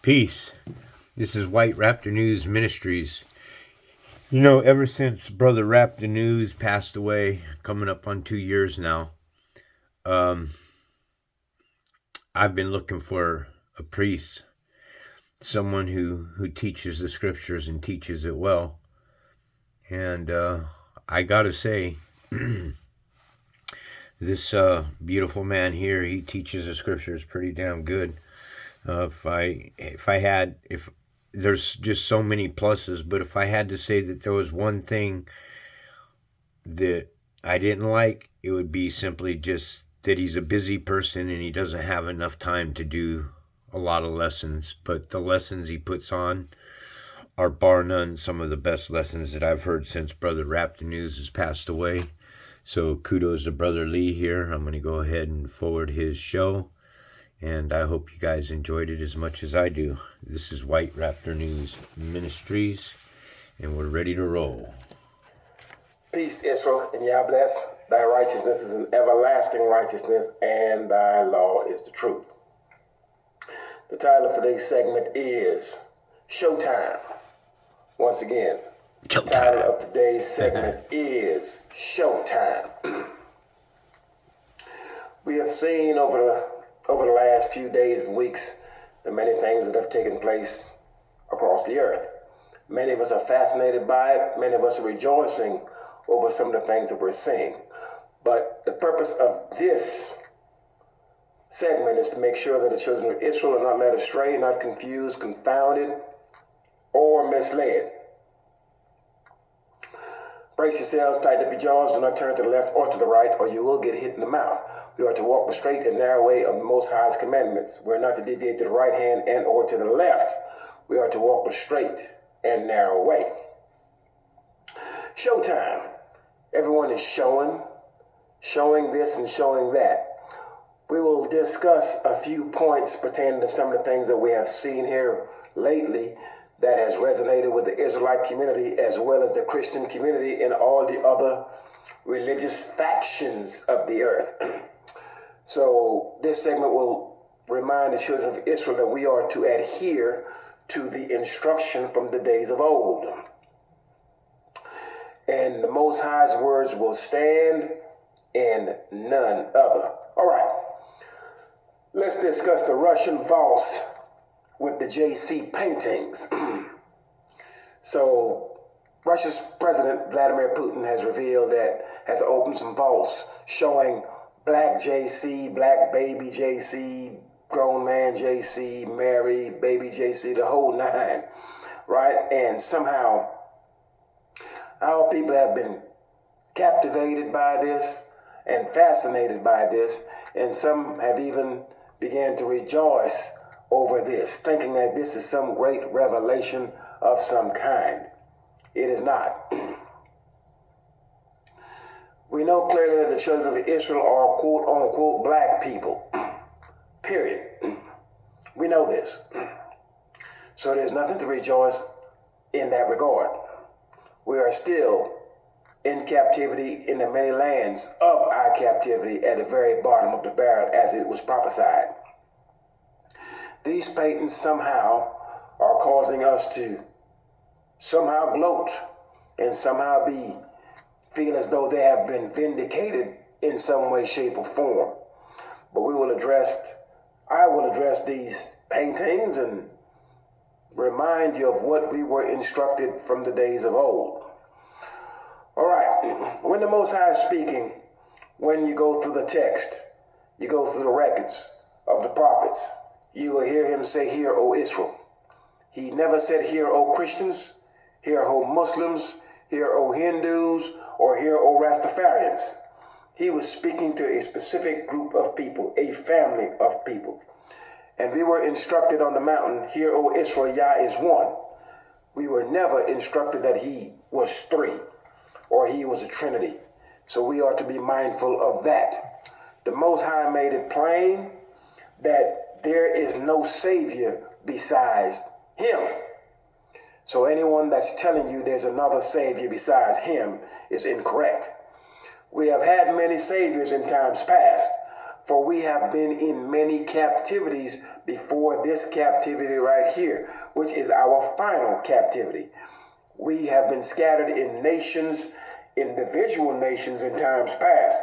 Peace. This is White Raptor News Ministries. You know, ever since Brother Raptor News passed away, coming up on 2 years now, I've been looking for a priest, someone who teaches the scriptures and teaches it well. And I gotta say, this beautiful man here, he teaches the scriptures pretty damn good. If there's just so many pluses, but if I had to say that there was one thing that I didn't like, it would be simply just that he's a busy person and he doesn't have enough time to do a lot of lessons. But the lessons he puts on are bar none some of the best lessons that I've heard since Brother Raptor News has passed away. So kudos to Brother Lee here. I'm going to go ahead and forward his show. And I hope you guys enjoyed it as much as I do. This is White Raptor News Ministries, and we're ready to roll. Peace, Israel, and Yah bless. Thy righteousness is an everlasting righteousness, and thy law is the truth. The title of today's segment is Showtime. Once again, Showtime. The title of today's segment is Showtime. We have seen over the last few days and weeks the many things that have taken place across the earth. Many of us are fascinated by it. Many of us are rejoicing over some of the things that we're seeing. But the purpose of this segment is to make sure that the children of Israel are not led astray, not confused, confounded, or misled. Brace yourselves, tighten up your jaws, do not turn to the left or to the right, or you will get hit in the mouth. We are to walk the straight and narrow way of the Most High's commandments. We are not to deviate to the right hand and or to the left. We are to walk the straight and narrow way. Showtime. Everyone is showing this and showing that. We will discuss a few points pertaining to some of the things that we have seen here lately that has resonated with the Israelite community as well as the Christian community and all the other religious factions of the earth. So this segment will remind the children of Israel that we are to adhere to the instruction from the days of old. And the Most High's words will stand and none other. All right, let's discuss the Russian vaults with the JC paintings. So Russia's President Vladimir Putin has revealed that has opened some vaults showing black JC, black baby JC, grown man JC, Mary, baby JC, the whole nine, right? And somehow our people have been captivated by this and fascinated by this, and some have even began to rejoice over this, thinking that this is some great revelation of some kind. It is not. We know clearly that the children of Israel are quote unquote black people. Period. We know this. So there's nothing to rejoice in that regard. We are still in captivity in the many lands of our captivity at the very bottom of the barrel as it was prophesied. These paintings somehow are causing us to somehow gloat and somehow feel as though they have been vindicated in some way, shape, or form. But I will address these paintings and remind you of what we were instructed from the days of old. All right, when the Most High is speaking, when you go through the text, you go through the records of the prophets, you will hear him say, "Hear, O Israel." He never said, "Hear, O Christians," "Hear, O Muslims," "Hear, O Hindus," or "Hear, O Rastafarians." He was speaking to a specific group of people, a family of people. And we were instructed on the mountain, "Hear, O Israel, Yah is one." We were never instructed that he was three or he was a trinity. So we are to be mindful of that. The Most High made it plain that there is no Savior besides him. So anyone that's telling you there's another Savior besides him is incorrect. We have had many Saviors in times past, For we have been in many captivities before this captivity right here, which is our final captivity. We have been scattered in nations, individual nations in times past.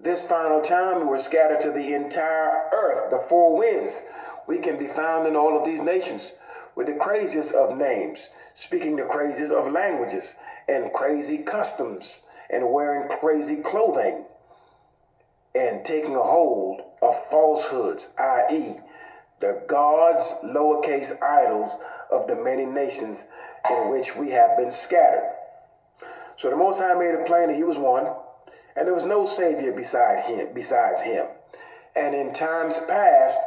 This final time, we were scattered to the entire earth, the four winds. We can be found in all of these nations with the craziest of names, speaking the craziest of languages, and crazy customs, and wearing crazy clothing, and taking a hold of falsehoods, i.e., the gods, lowercase idols of the many nations in which we have been scattered. So the Most High made it plain that he was one, and there was no Savior besides him. And in times past,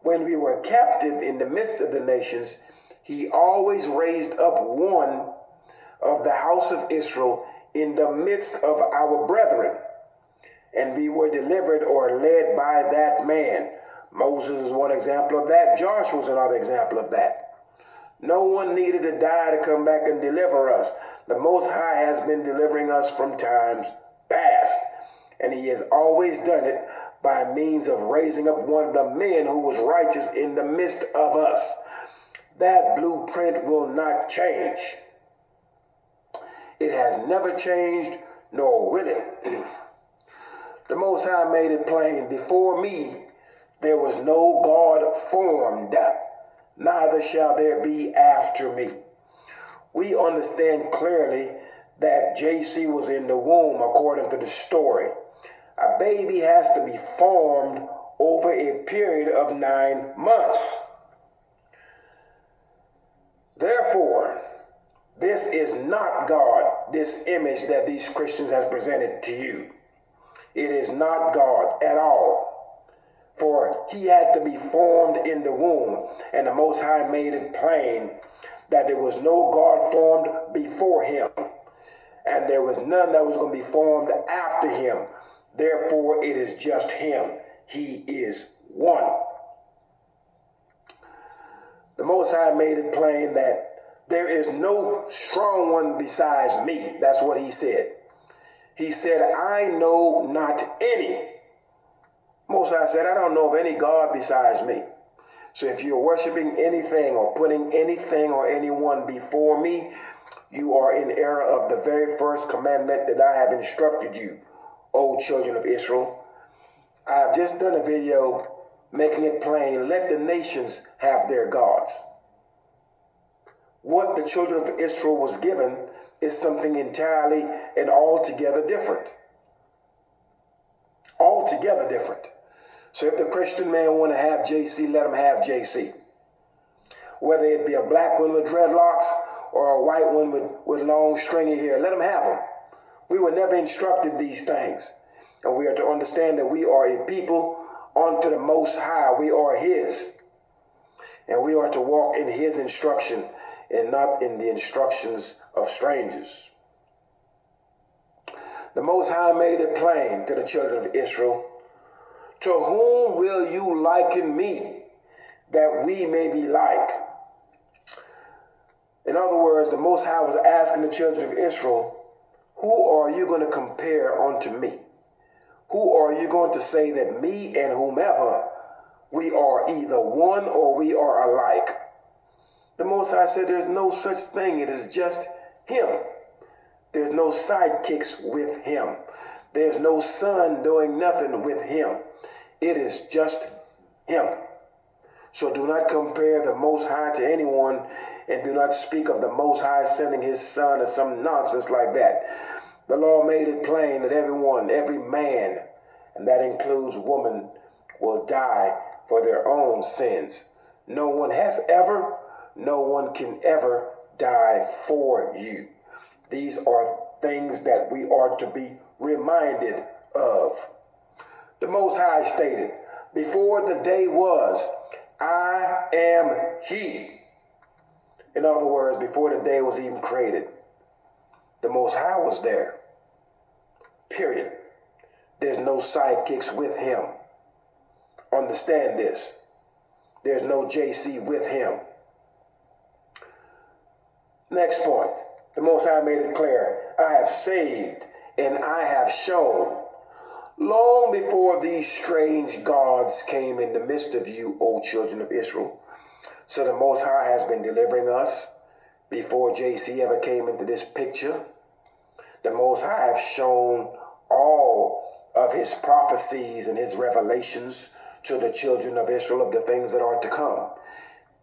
when we were captive in the midst of the nations, he always raised up one of the house of Israel in the midst of our brethren. And we were delivered or led by that man. Moses is one example of that. Joshua is another example of that. No one needed to die to come back and deliver us. The Most High has been delivering us from times past. And he has always done it by means of raising up one of the men who was righteous in the midst of us. That blueprint will not change. It has never changed, nor will it. The Most High made it plain, before me there was no God formed, neither shall there be after me. We understand clearly that JC was in the womb according to the story. A baby has to be formed over a period of 9 months. Therefore, this is not God, this image that these Christians has presented to you. It is not God at all. For he had to be formed in the womb, and the Most High made it plain that there was no God formed before him, and there was none that was going to be formed after him. Therefore, it is just him. He is one. The Most High made it plain that there is no strong one besides me. That's what he said. He said, I know not any. Most High said, I don't know of any God besides me. So if you're worshiping anything or putting anything or anyone before me, you are in error of the very first commandment that I have instructed you, O children of Israel. I have just done a video making it plain, let the nations have their gods. What the children of Israel was given is something entirely and altogether different. Altogether different. So if the Christian man want to have JC, let him have JC. Whether it be a black one with dreadlocks or a white one with long stringy hair, let him have them. We were never instructed these things. And we are to understand that we are a people unto the Most High. We are his. And we are to walk in his instruction and not in the instructions of strangers. The Most High made it plain to the children of Israel, to whom will you liken me, that we may be like? In other words, the Most High was asking the children of Israel, who are you going to compare unto me? Who are you going to say that me and whomever, we are either one or we are alike? The Most High said there's no such thing. It is just him. There's no sidekicks with him. There's no son doing nothing with him. It is just him. So do not compare the Most High to anyone, and do not speak of the Most High sending his son or some nonsense like that. The law made it plain that everyone, every man, and that includes woman, will die for their own sins. No one has ever, no one can ever die for you. These are things that we are to be reminded of. The Most High stated, before the day was, I am he. In other words, before the day was even created, the Most High was there. Period. There's no sidekicks with him. Understand this. There's no JC with him. Next point. The Most High made it clear. I have saved and I have shown. Long before these strange gods came in the midst of you, O children of Israel. So the Most High has been delivering us before JC ever came into this picture. The Most High have shown all of his prophecies and his revelations to the children of Israel of the things that are to come.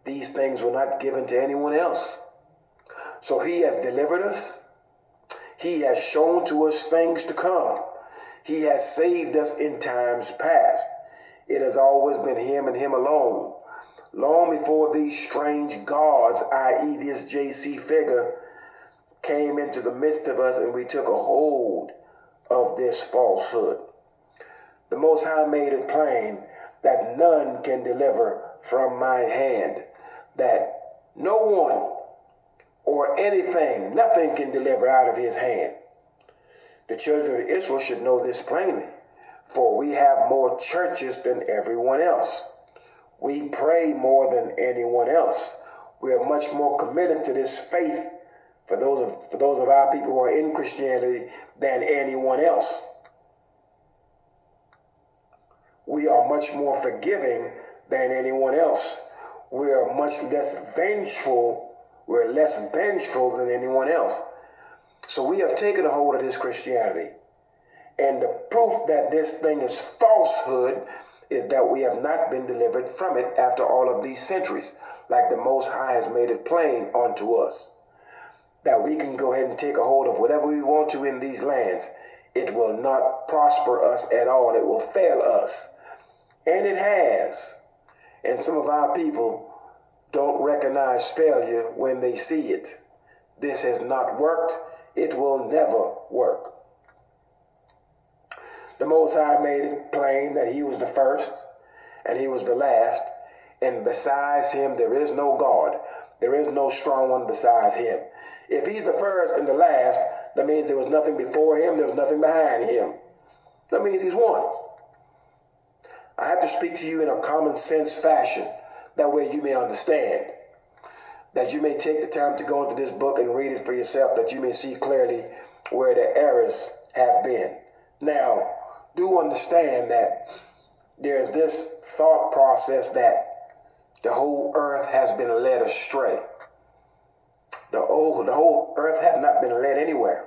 These things were not given to anyone else. So he has delivered us. He has shown to us things to come. He has saved us in times past. It has always been him and him alone. Long before these strange gods, i.e. this JC figure, came into the midst of us and we took a hold of this falsehood. The Most High made it plain that none can deliver from my hand, that no one or anything, nothing can deliver out of his hand. The children of Israel should know this plainly, for we have more churches than everyone else. We pray more than anyone else. We are much more committed to this faith for those of our people who are in Christianity than anyone else. We are much more forgiving than anyone else. We are much less vengeful. We're less vengeful than anyone else. So we have taken a hold of this Christianity. And the proof that this thing is falsehood is that we have not been delivered from it after all of these centuries, like the Most High has made it plain unto us, that we can go ahead and take a hold of whatever we want to in these lands. It will not prosper us at all. It will fail us. And it has. And some of our people don't recognize failure when they see it. This has not worked. It will never work. The Most High made it plain that he was the first and he was the last. And besides him, there is no God. There is no strong one besides him. If he's the first and the last, that means there was nothing before him. There was nothing behind him. That means he's one. I have to speak to you in a common sense fashion. That way you may understand. That you may take the time to go into this book and read it for yourself. That you may see clearly where the errors have been. Now, do understand that there's this thought process that the whole earth has been led astray. The whole earth has not been led anywhere.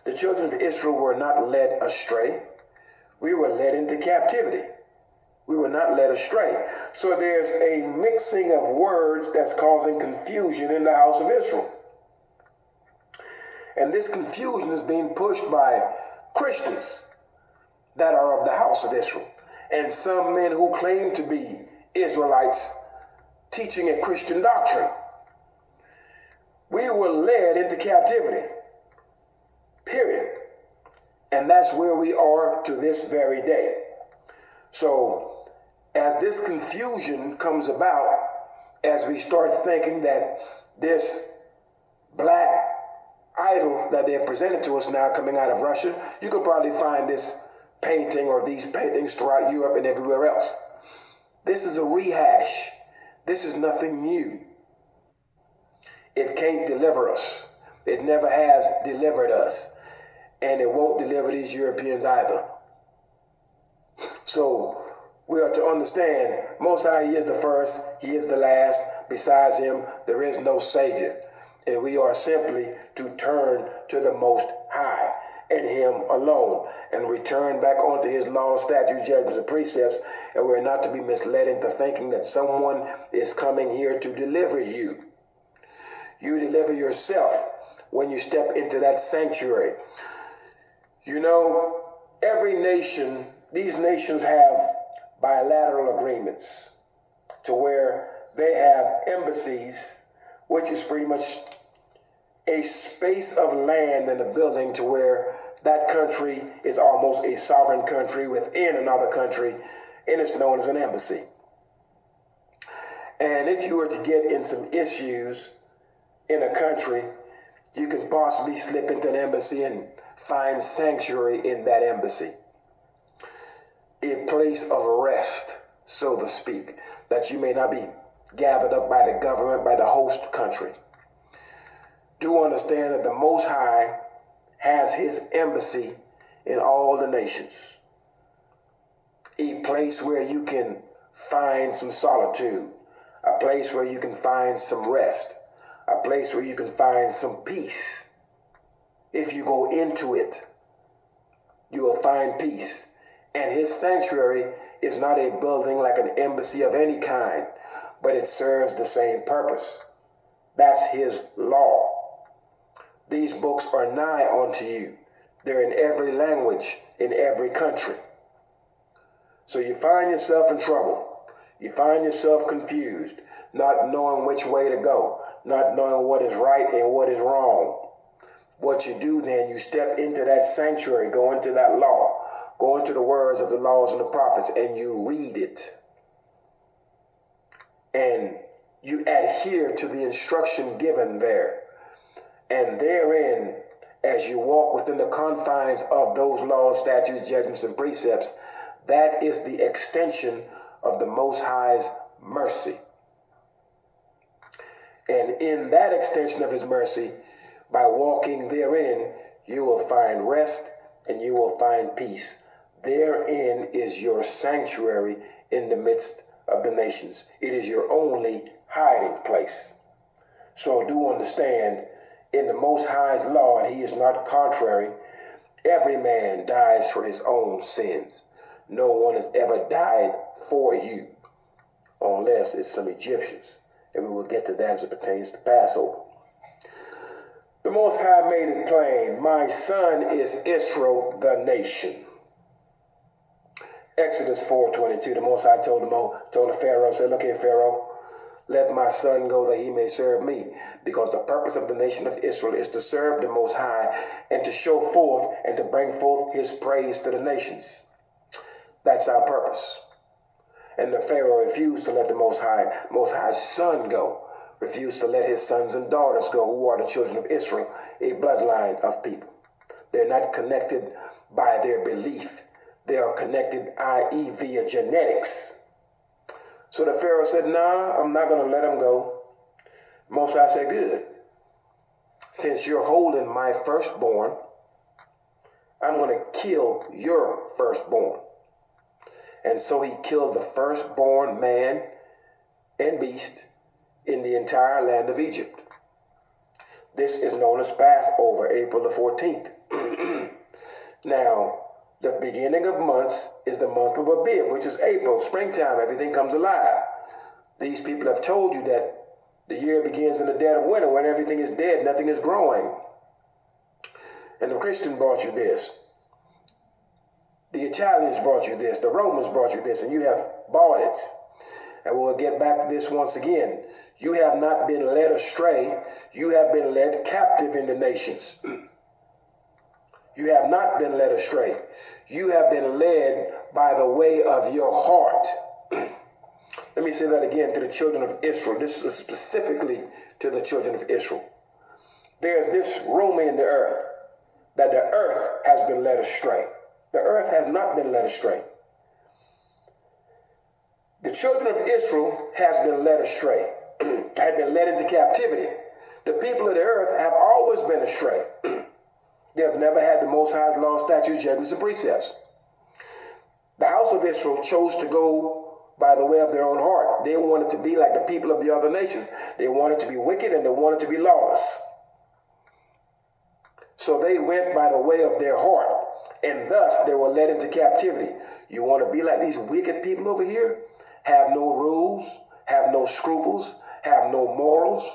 The children of Israel were not led astray. We were led into captivity. We were not led astray. So there's a mixing of words that's causing confusion in the house of Israel. And this confusion is being pushed by Christians that are of the house of Israel. And some men who claim to be Israelites teaching a Christian doctrine. We were led into captivity. Period. And that's where we are to this very day. So, as this confusion comes about, as we start thinking that this black idol that they have presented to us now coming out of Russia, you could probably find this painting or these paintings throughout Europe and everywhere else. This is a rehash. This is nothing new. It can't deliver us. It never has delivered us. And it won't deliver these Europeans either. So we are to understand, Most High, he is the first, he is the last. Besides him, there is no Savior. And we are simply to turn to the Most High and him alone and return back onto his laws, statutes, judgments, and precepts. And we're not to be misled into thinking that someone is coming here to deliver you. You deliver yourself when you step into that sanctuary. You know, every nation, these nations have bilateral agreements to where they have embassies, which is pretty much a space of land and a building to where that country is almost a sovereign country within another country, and it's known as an embassy. And if you were to get in some issues in a country, you can possibly slip into an embassy and find sanctuary in that embassy. A place of rest, so to speak, that you may not be gathered up by the government, by the host country. Do understand that the Most High has his embassy in all the nations. A place where you can find some solitude, a place where you can find some rest, a place where you can find some peace. If you go into it, you will find peace. And his sanctuary is not a building like an embassy of any kind, but it serves the same purpose. That's his law. These books are nigh unto you. They're in every language, in every country. So you find yourself in trouble. You find yourself confused, not knowing which way to go, not knowing what is right and what is wrong. What you do then, you step into that sanctuary, go into that law, go into the words of the laws and the prophets, and you read it. And you adhere to the instruction given there. And therein, as you walk within the confines of those laws, statutes, judgments, and precepts, that is the extension of the Most High's mercy. And in that extension of his mercy, by walking therein, you will find rest and you will find peace. Therein is your sanctuary in the midst of the nations. It is your only hiding place. So do understand, in the Most High's law, and he is not contrary, every man dies for his own sins. No one has ever died for you, unless it's some Egyptians. And we will get to that as it pertains to Passover. The Most High made it plain, my son is Israel, the nation. Exodus 4:22, the Most High told the Pharaoh, said, look here, Pharaoh, let my son go that he may serve me. Because the purpose of the nation of Israel is to serve the Most High and to show forth and to bring forth his praise to the nations. That's our purpose. And the Pharaoh refused to let the Most High's son go. Refused to let his sons and daughters go, who are the children of Israel, a bloodline of people. They're not connected by their belief. They are connected, i.e., via genetics. So the Pharaoh said, nah, I'm not going to let them go. Most High said, good. Since you're holding my firstborn, I'm going to kill your firstborn. And so he killed the firstborn man and beast in the entire land of Egypt. This is known as Passover, April the 14th. Now, the beginning of months is the month of Abib, which is April, springtime. Everything comes alive. These people have told you that the year begins in the dead of winter when everything is dead, nothing is growing. And the Christian brought you this. The Italians brought you this. The Romans brought you this, and you have bought it. And we'll get back to this once again. You have not been led astray. You have been led captive in the nations. You have not been led astray. You have been led by the way of your heart. Let me say that again to the children of Israel. This is specifically to the children of Israel. There's this rumor in the earth that the earth has been led astray. The earth has not been led astray. The children of Israel has been led astray, had been led into captivity. The people of the earth have always been astray. They have never had the Most High's law, statutes, judgments, and precepts. The house of Israel chose to go by the way of their own heart. They wanted to be like the people of the other nations. They wanted to be wicked and they wanted to be lawless. So they went by the way of their heart, and thus they were led into captivity. You want to be like these wicked people over here? Have no rules, have no scruples, have no morals,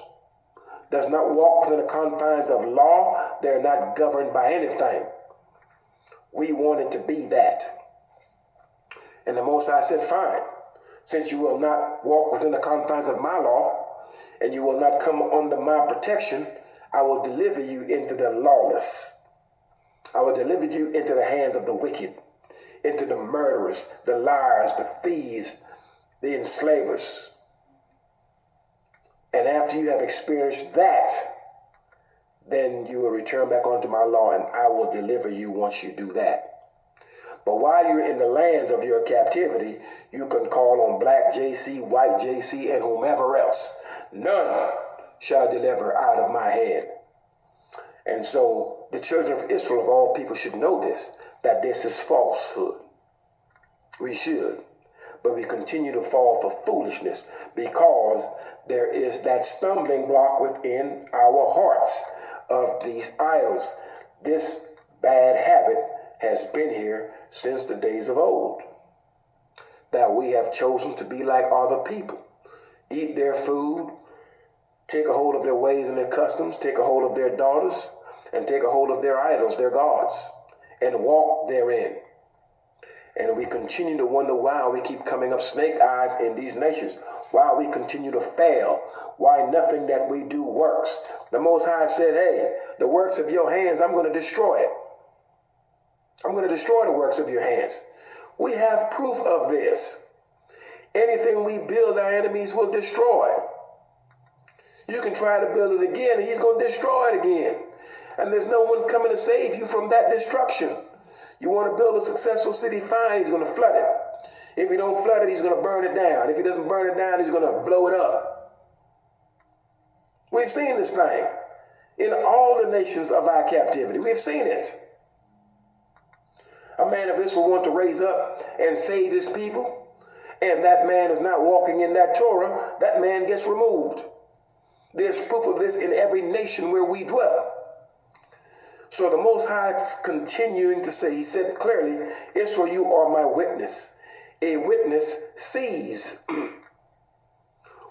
does not walk within the confines of law. They're not governed by anything. We wanted to be that. And the Most High said, fine, since you will not walk within the confines of my law, and you will not come under my protection, I will deliver you into the lawless. I will deliver you into the hands of the wicked, into the murderers, the liars, the thieves, the enslavers. And after you have experienced that, then you will return back onto my law, and I will deliver you once you do that. But while you're in the lands of your captivity, you can call on black JC, white JC, and whomever else. None shall deliver out of my hand. And so the children of Israel, of all people, should know this. that this is falsehood. We should. But we continue to fall for foolishness because there is that stumbling block within our hearts of these idols. This bad habit has been here since the days of old, that we have chosen to be like other people, eat their food, take a hold of their ways and their customs, take a hold of their daughters, and take a hold of their idols, their gods, and walk therein. And we continue to wonder why we keep coming up snake eyes in these nations, why we continue to fail, why nothing that we do works. The Most High said, hey, the works of your hands, I'm going to destroy it. I'm going to destroy the works of your hands. We have proof of this. Anything we build, our enemies will destroy. You can try to build it again, and he's going to destroy it again. And there's no one coming to save you from that destruction. You want to build a successful city, fine, he's going to flood it. If he don't flood it, he's going to burn it down. If he doesn't burn it down, he's going to blow it up. We've seen this thing in all the nations of our captivity. We've seen it. A man of Israel want to raise up and save his people, and that man is not walking in that Torah, that man gets removed. There's proof of this in every nation where we dwell. So the Most High is continuing to say, he said clearly, Israel, you are my witness. A witness sees.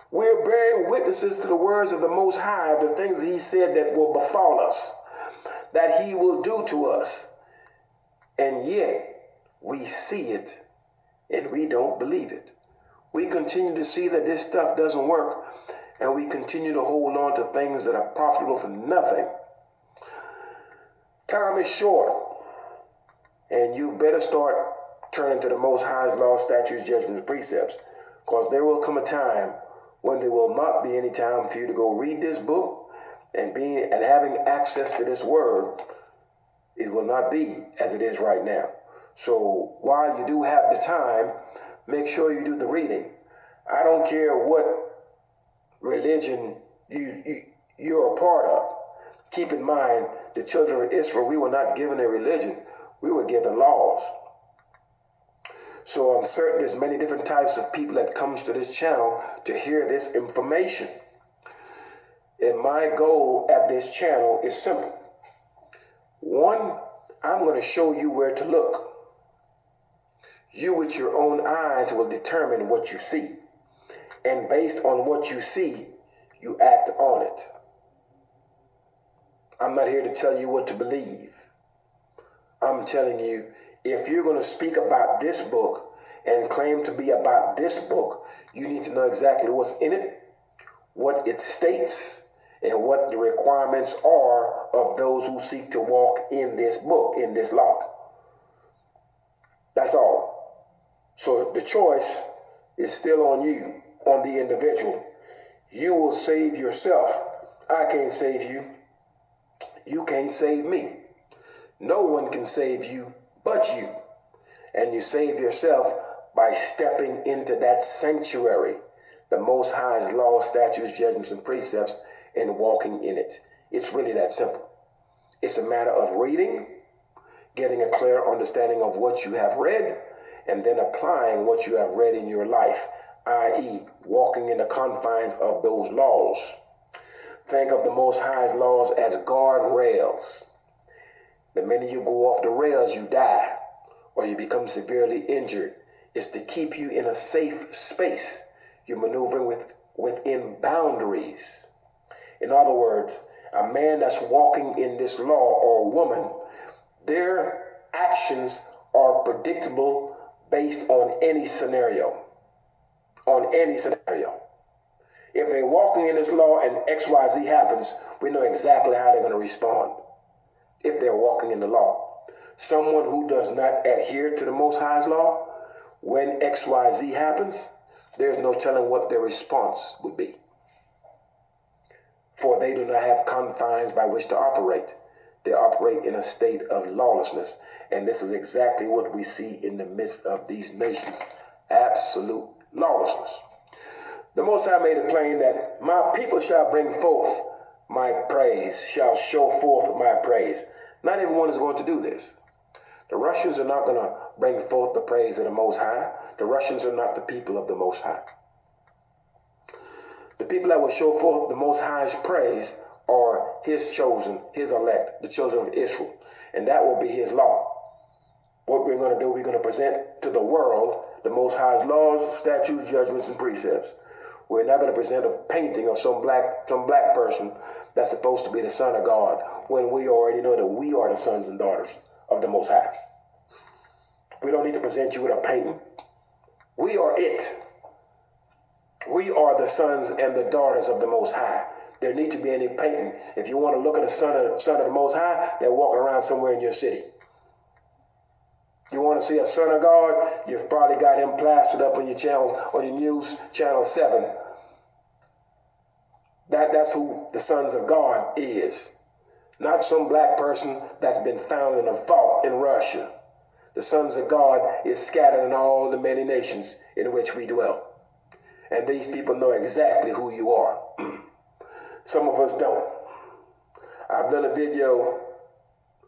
We're bearing witnesses to the words of the Most High, the things that he said that will befall us, that he will do to us. And yet we see it and we don't believe it. We continue to see that this stuff doesn't work, and we continue to hold on to things that are profitable for nothing. Time is short, and you better start turning to the Most High's law, statutes, judgments, and precepts, because there will come a time when there will not be any time for you to go read this book and having access to this word. It will not be as it is right now. So while you do have the time, make sure you do the reading. I don't care what religion you're a part of. Keep in mind, the children of Israel, we were not given a religion. We were given laws. So I'm certain there's many different types of people that comes to this channel to hear this information. And my goal at this channel is simple. One, I'm going to show you where to look. You with your own eyes will determine what you see. And based on what you see, you act on it. I'm not here to tell you what to believe. I'm telling you, if you're going to speak about this book and claim to be about this book, you need to know exactly what's in it, what it states, and what the requirements are of those who seek to walk in this book, in this law. That's all. So the choice is still on you, on the individual. You will save yourself. I can't save you. You can't save me. No one can save you but you. And you save yourself by stepping into that sanctuary, the Most High's law, statutes, judgments, and precepts, and walking in it. It's really that simple. It's a matter of reading, getting a clear understanding of what you have read, and then applying what you have read in your life, i.e., walking in the confines of those laws. Think of the Most High's laws as guardrails. The minute you go off the rails, you die, or you become severely injured. It's to keep you in a safe space. You're maneuvering within boundaries. In other words, a man that's walking in this law, or a woman, their actions are predictable based on any scenario. On any scenario. If they're walking in this law and XYZ happens, we know exactly how they're going to respond. If they're walking in the law. Someone who does not adhere to the Most High's law, when XYZ happens, there's no telling what their response would be. For they do not have confines by which to operate. They operate in a state of lawlessness. And this is exactly what we see in the midst of these nations. Absolute lawlessness. The Most High made it plain that my people shall bring forth my praise, shall show forth my praise. Not everyone is going to do this. The Russians are not going to bring forth the praise of the Most High. The Russians are not the people of the Most High. The people that will show forth the Most High's praise are his chosen, his elect, the children of Israel. And that will be his law. What we're going to do, we're going to present to the world the Most High's laws, statutes, judgments, and precepts. We're not going to present a painting of some black person that's supposed to be the son of God, when we already know that we are the sons and daughters of the Most High. We don't need to present you with a painting. We are it. We are the sons and the daughters of the Most High. There need to be any painting. If you want to look at the son of the Most High, they're walking around somewhere in your city. You want to see a son of God, you've probably got him plastered up on your channel, on your news, channel 7. That's who the sons of God is. Not some black person that's been found in a vault in Russia. The sons of God is scattered in all the many nations in which we dwell. And these people know exactly who you are. Some of us don't. I've done a video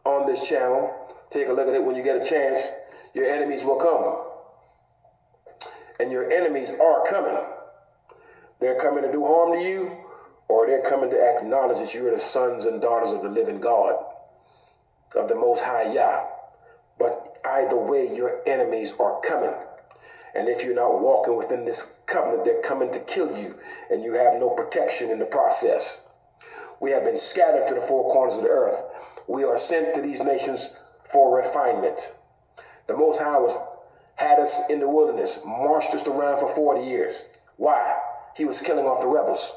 on this channel. Take a look at it when you get a chance. Your enemies will come. And your enemies are coming. They're coming to do harm to you, or they're coming to acknowledge that you are the sons and daughters of the living God, of the Most High Yah. But either way, your enemies are coming. And if you're not walking within this covenant, they're coming to kill you, and you have no protection in the process. We have been scattered to the four corners of the earth. We are sent to these nations for refinement. The Most High had us in the wilderness, marched us around for 40 years. Why? He was killing off the rebels.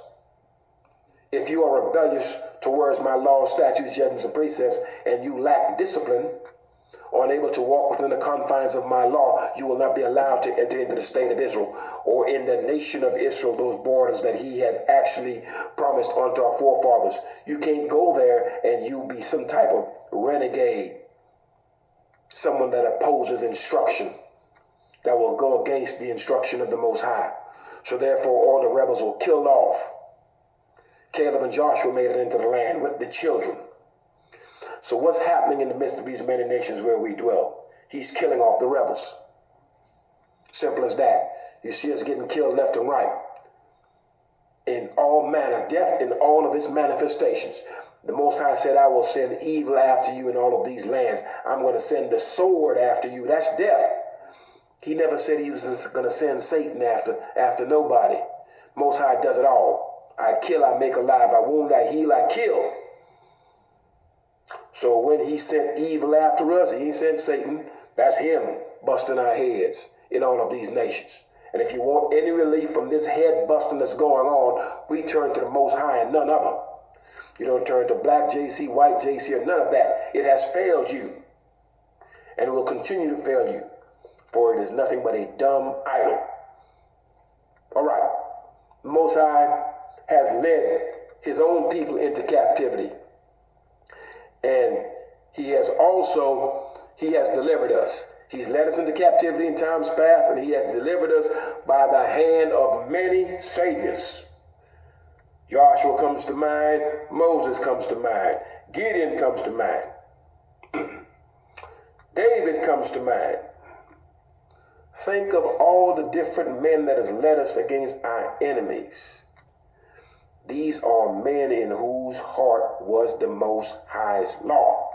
If you are rebellious towards my laws, statutes, judgments, and precepts, and you lack discipline, or unable to walk within the confines of my law, you will not be allowed to enter into the state of Israel, or in the nation of Israel, those borders that he has actually promised unto our forefathers. You can't go there and you be some type of renegade, someone that opposes instruction, that will go against the instruction of the Most High. So therefore all the rebels were killed off. Caleb and Joshua made it into the land with the children. So what's happening in the midst of these many nations where we dwell? He's killing off the rebels. Simple as that. You see us getting killed left and right. In all manners, death in all of its manifestations. The Most High said, I will send evil after you in all of these lands. I'm going to send the sword after you. That's death. He never said he was just going to send Satan after nobody. Most High does it all. I kill, I make alive. I wound, I heal, I kill. So when he sent evil after us, he sent Satan. That's him busting our heads in all of these nations. And if you want any relief from this head busting that's going on, we turn to the Most High and none other. You don't turn to black JC, white JC, or none of that. It has failed you. And it will continue to fail you. For it is nothing but a dumb idol. All right. The Most High has led his own people into captivity. And he has delivered us. He's led us into captivity in times past, and he has delivered us by the hand of many saviors. Joshua comes to mind. Moses comes to mind. Gideon comes to mind. David comes to mind. Think of all the different men that has led us against our enemies. These are men in whose heart was the Most High's law.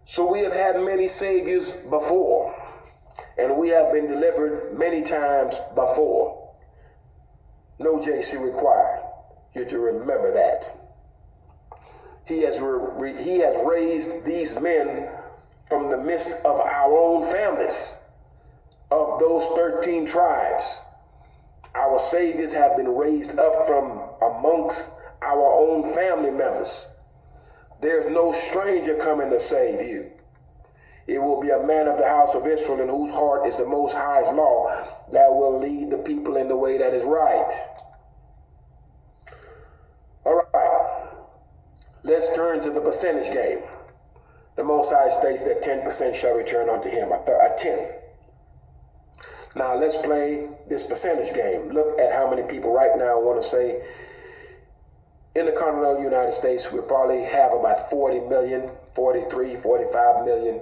So we have had many saviors before, and we have been delivered many times before. No JC required. You're to remember that. He has raised these men from the midst of our own families, of those 13 tribes. Our saviors have been raised up from amongst our own family members. There's no stranger coming to save you. It will be a man of the house of Israel in whose heart is the Most High's law that will lead the people in the way that is right. All right. Let's turn to the percentage game. The Most High states that 10% shall return unto him, a tenth. Now let's play this percentage game. Look at how many people right now want to say, in the continental United States, we probably have about 40 million, 43, 45 million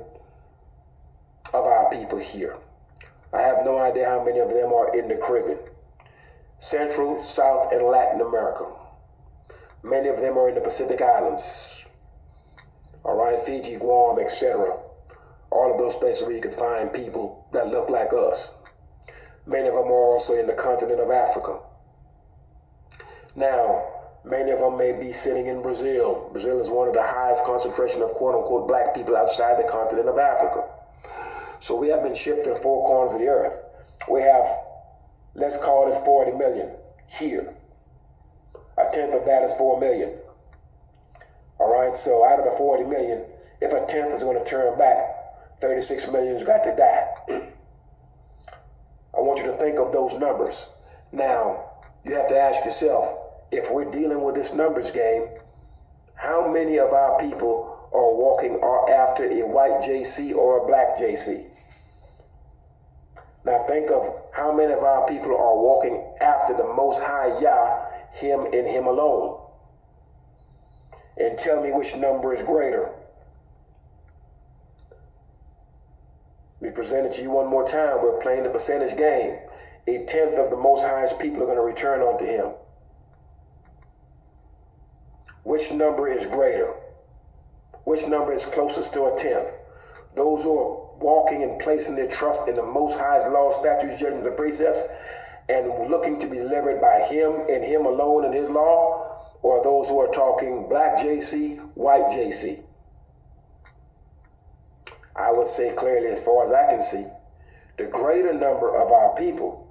of our people here. I have no idea how many of them are in the Caribbean, Central, South, and Latin America. Many of them are in the Pacific Islands. All right, Fiji, Guam, etc. All of those places where you can find people that look like us. Many of them are also in the continent of Africa. Now, many of them may be sitting in Brazil. Brazil is one of the highest concentration of quote-unquote black people outside the continent of Africa. So we have been shipped to four corners of the earth. We have, let's call it 40 million here. A tenth of that is 4 million. All right, so out of the 40 million, if a tenth is going to turn back, 36 million's got to die. I want you to think of those numbers. Now, you have to ask yourself, if we're dealing with this numbers game, how many of our people are walking after a white JC or a black JC? Now think of how many of our people are walking after the Most High Yah, Him and Him alone. And tell me which number is greater. We present it to you one more time. We're playing the percentage game. A tenth of the Most High's people are going to return unto Him. Which number is greater? Which number is closest to a tenth? Those who are walking and placing their trust in the Most High's laws, statutes, judgments, and precepts, and looking to be delivered by Him and Him alone and His law, or those who are talking black JC, white JC? I would say clearly, as far as I can see, the greater number of our people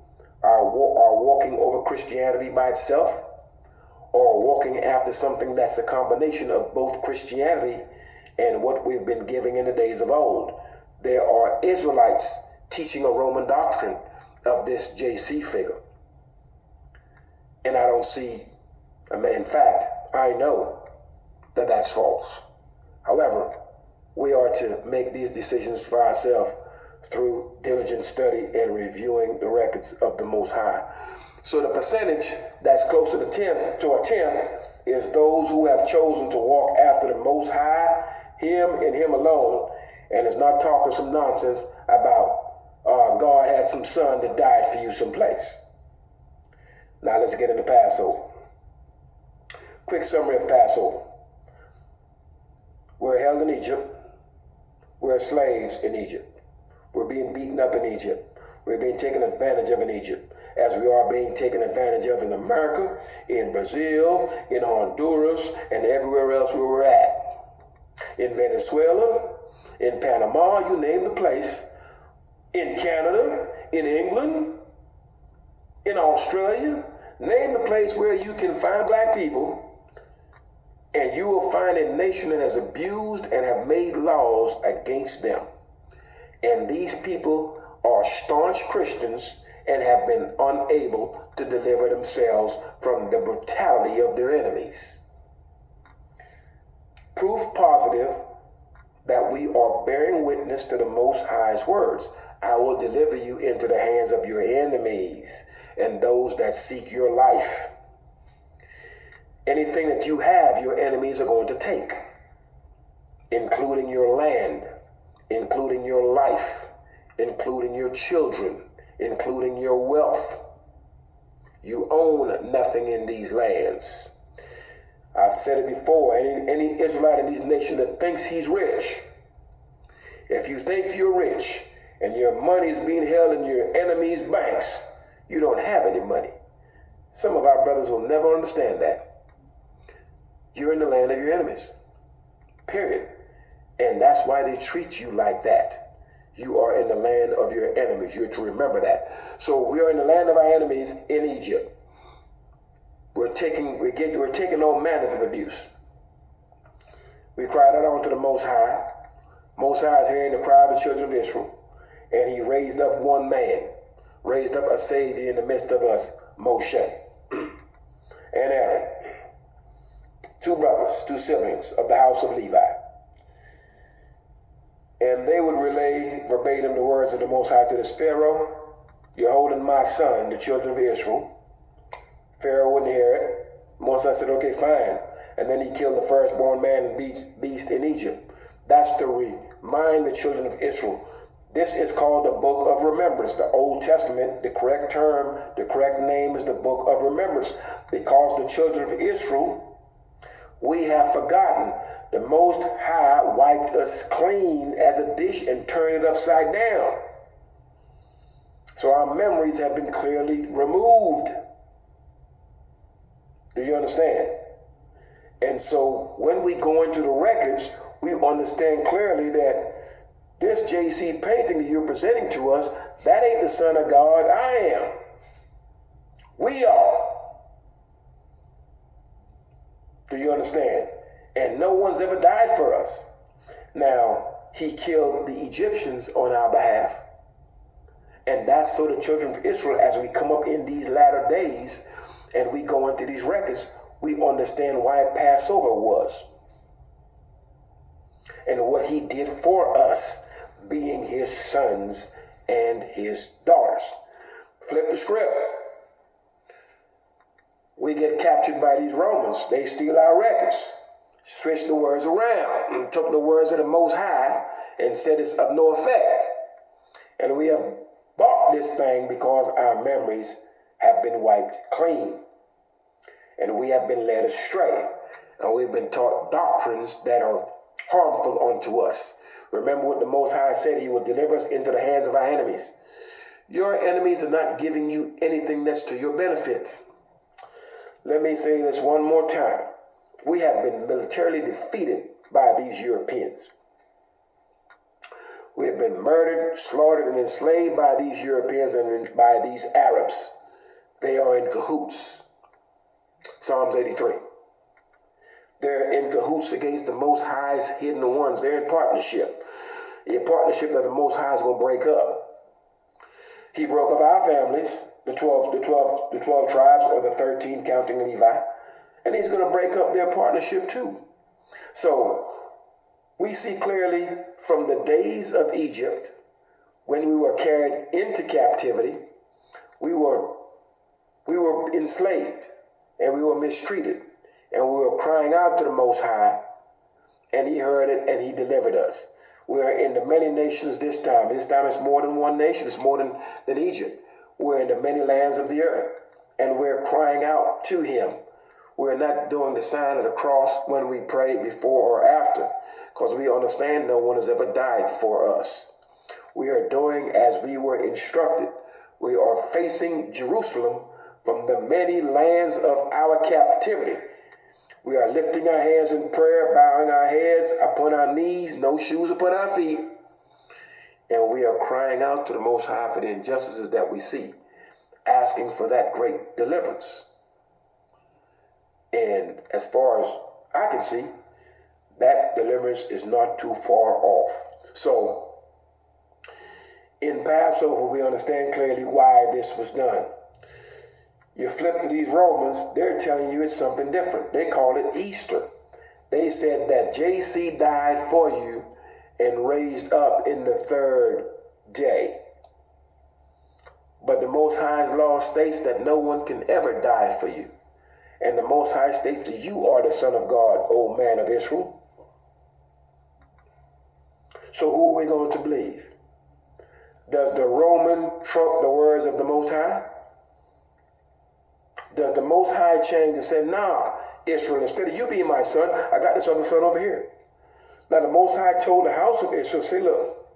are walking over Christianity by itself, or walking after something that's a combination of both Christianity and what we've been giving in the days of old. There are Israelites teaching a Roman doctrine of this JC figure. And I don't see, in fact, I know that that's false. However, we are to make these decisions for ourselves through diligent study and reviewing the records of the Most High. So the percentage that's closer to a tenth is those who have chosen to walk after the Most High, Him and Him alone, and is not talking some nonsense about God had some son that died for you someplace. Now let's get into Passover. Quick summary of Passover. We're held in Egypt. We're slaves in Egypt. We're being beaten up in Egypt. We're being taken advantage of in Egypt, as we are being taken advantage of in America, in Brazil, in Honduras, and everywhere else where we're at. In Venezuela, in Panama, you name the place. In Canada, in England, in Australia, name the place where you can find black people, and you will find a nation that has abused and have made laws against them. And these people are staunch Christians and have been unable to deliver themselves from the brutality of their enemies. Proof positive that we are bearing witness to the Most High's words. I will deliver you into the hands of your enemies and those that seek your life. Anything that you have, your enemies are going to take, including your land, including your life, including your children, including your wealth. You own nothing in these lands. I've said it before, any Israelite in these nations that thinks he's rich, if you think you're rich and your money's being held in your enemies' banks, you don't have any money. Some of our brothers will never understand that. You're in the land of your enemies, period. And that's why they treat you like that. You are in the land of your enemies. You're to remember that. So we are in the land of our enemies in Egypt. We're taking all manners of abuse. We cried out unto the Most High. Most High is hearing the cry of the children of Israel. And He raised up one man, raised up a Savior in the midst of us, Moshe and Aaron. Two brothers, two siblings of the house of Levi. And they would relay verbatim the words of the Most High to this Pharaoh. You're holding my son, the children of Israel. Pharaoh wouldn't hear it. Moses said, okay, fine. And then he killed the firstborn man and beast in Egypt. That's to remind the children of Israel This is called the Book of Remembrance. The Old Testament, the correct term, the correct name is the Book of Remembrance, because the children of Israel, we have forgotten. The Most High wiped us clean as a dish and turned it upside down. So our memories have been clearly removed. Do you understand? And so when we go into the records, we understand clearly that this JC painting that you're presenting to us, that ain't the Son of God. I am. We are. Do you understand? And no one's ever died for us. Now, he killed the Egyptians on our behalf. And that's so the children of Israel, as we come up in these latter days and we go into these records, we understand why Passover was and what he did for us, being his sons and his daughters. Flip the script. We get captured by these Romans. They steal our records, switch the words around, and took the words of the Most High and said it's of no effect. And we have bought this thing because our memories have been wiped clean. And we have been led astray. And we've been taught doctrines that are harmful unto us. Remember what the Most High said, he will deliver us into the hands of our enemies. Your enemies are not giving you anything that's to your benefit. Let me say this one more time. We have been militarily defeated by these Europeans. We have been murdered, slaughtered, and enslaved by these Europeans and by these Arabs. They are in cahoots. Psalms 83. They're in cahoots against the Most High's hidden ones. They're in partnership. A partnership that the Most High is going to break up. He broke up our families, the 12 tribes, or the 13 counting Levi, and he's going to break up their partnership too. So we see clearly from the days of Egypt, when we were carried into captivity, we were enslaved and we were mistreated. And we were crying out to the Most High, and he heard it, and he delivered us. We're in the many nations this time. This time it's more than one nation. It's more than Egypt. We're in the many lands of the earth, and we're crying out to him. We're not doing the sign of the cross when we pray before or after, because we understand no one has ever died for us. We are doing as we were instructed. We are facing Jerusalem from the many lands of our captivity. We are lifting our hands in prayer, bowing our heads upon our knees, no shoes upon our feet. And we are crying out to the Most High for the injustices that we see, asking for that great deliverance. And as far as I can see, that deliverance is not too far off. So, in Passover, we understand clearly why this was done. You flip to these Romans, they're telling you it's something different. They call it Easter. They said that JC died for you and raised up in the third day. But the Most High's law states that no one can ever die for you. And the Most High states that you are the Son of God, O man of Israel. So who are we going to believe? Does the Roman trump the words of the Most High? Does the Most High change and say, nah, Israel, instead of you being my son, I got this other son over here. Now the Most High told the house of Israel, say, look,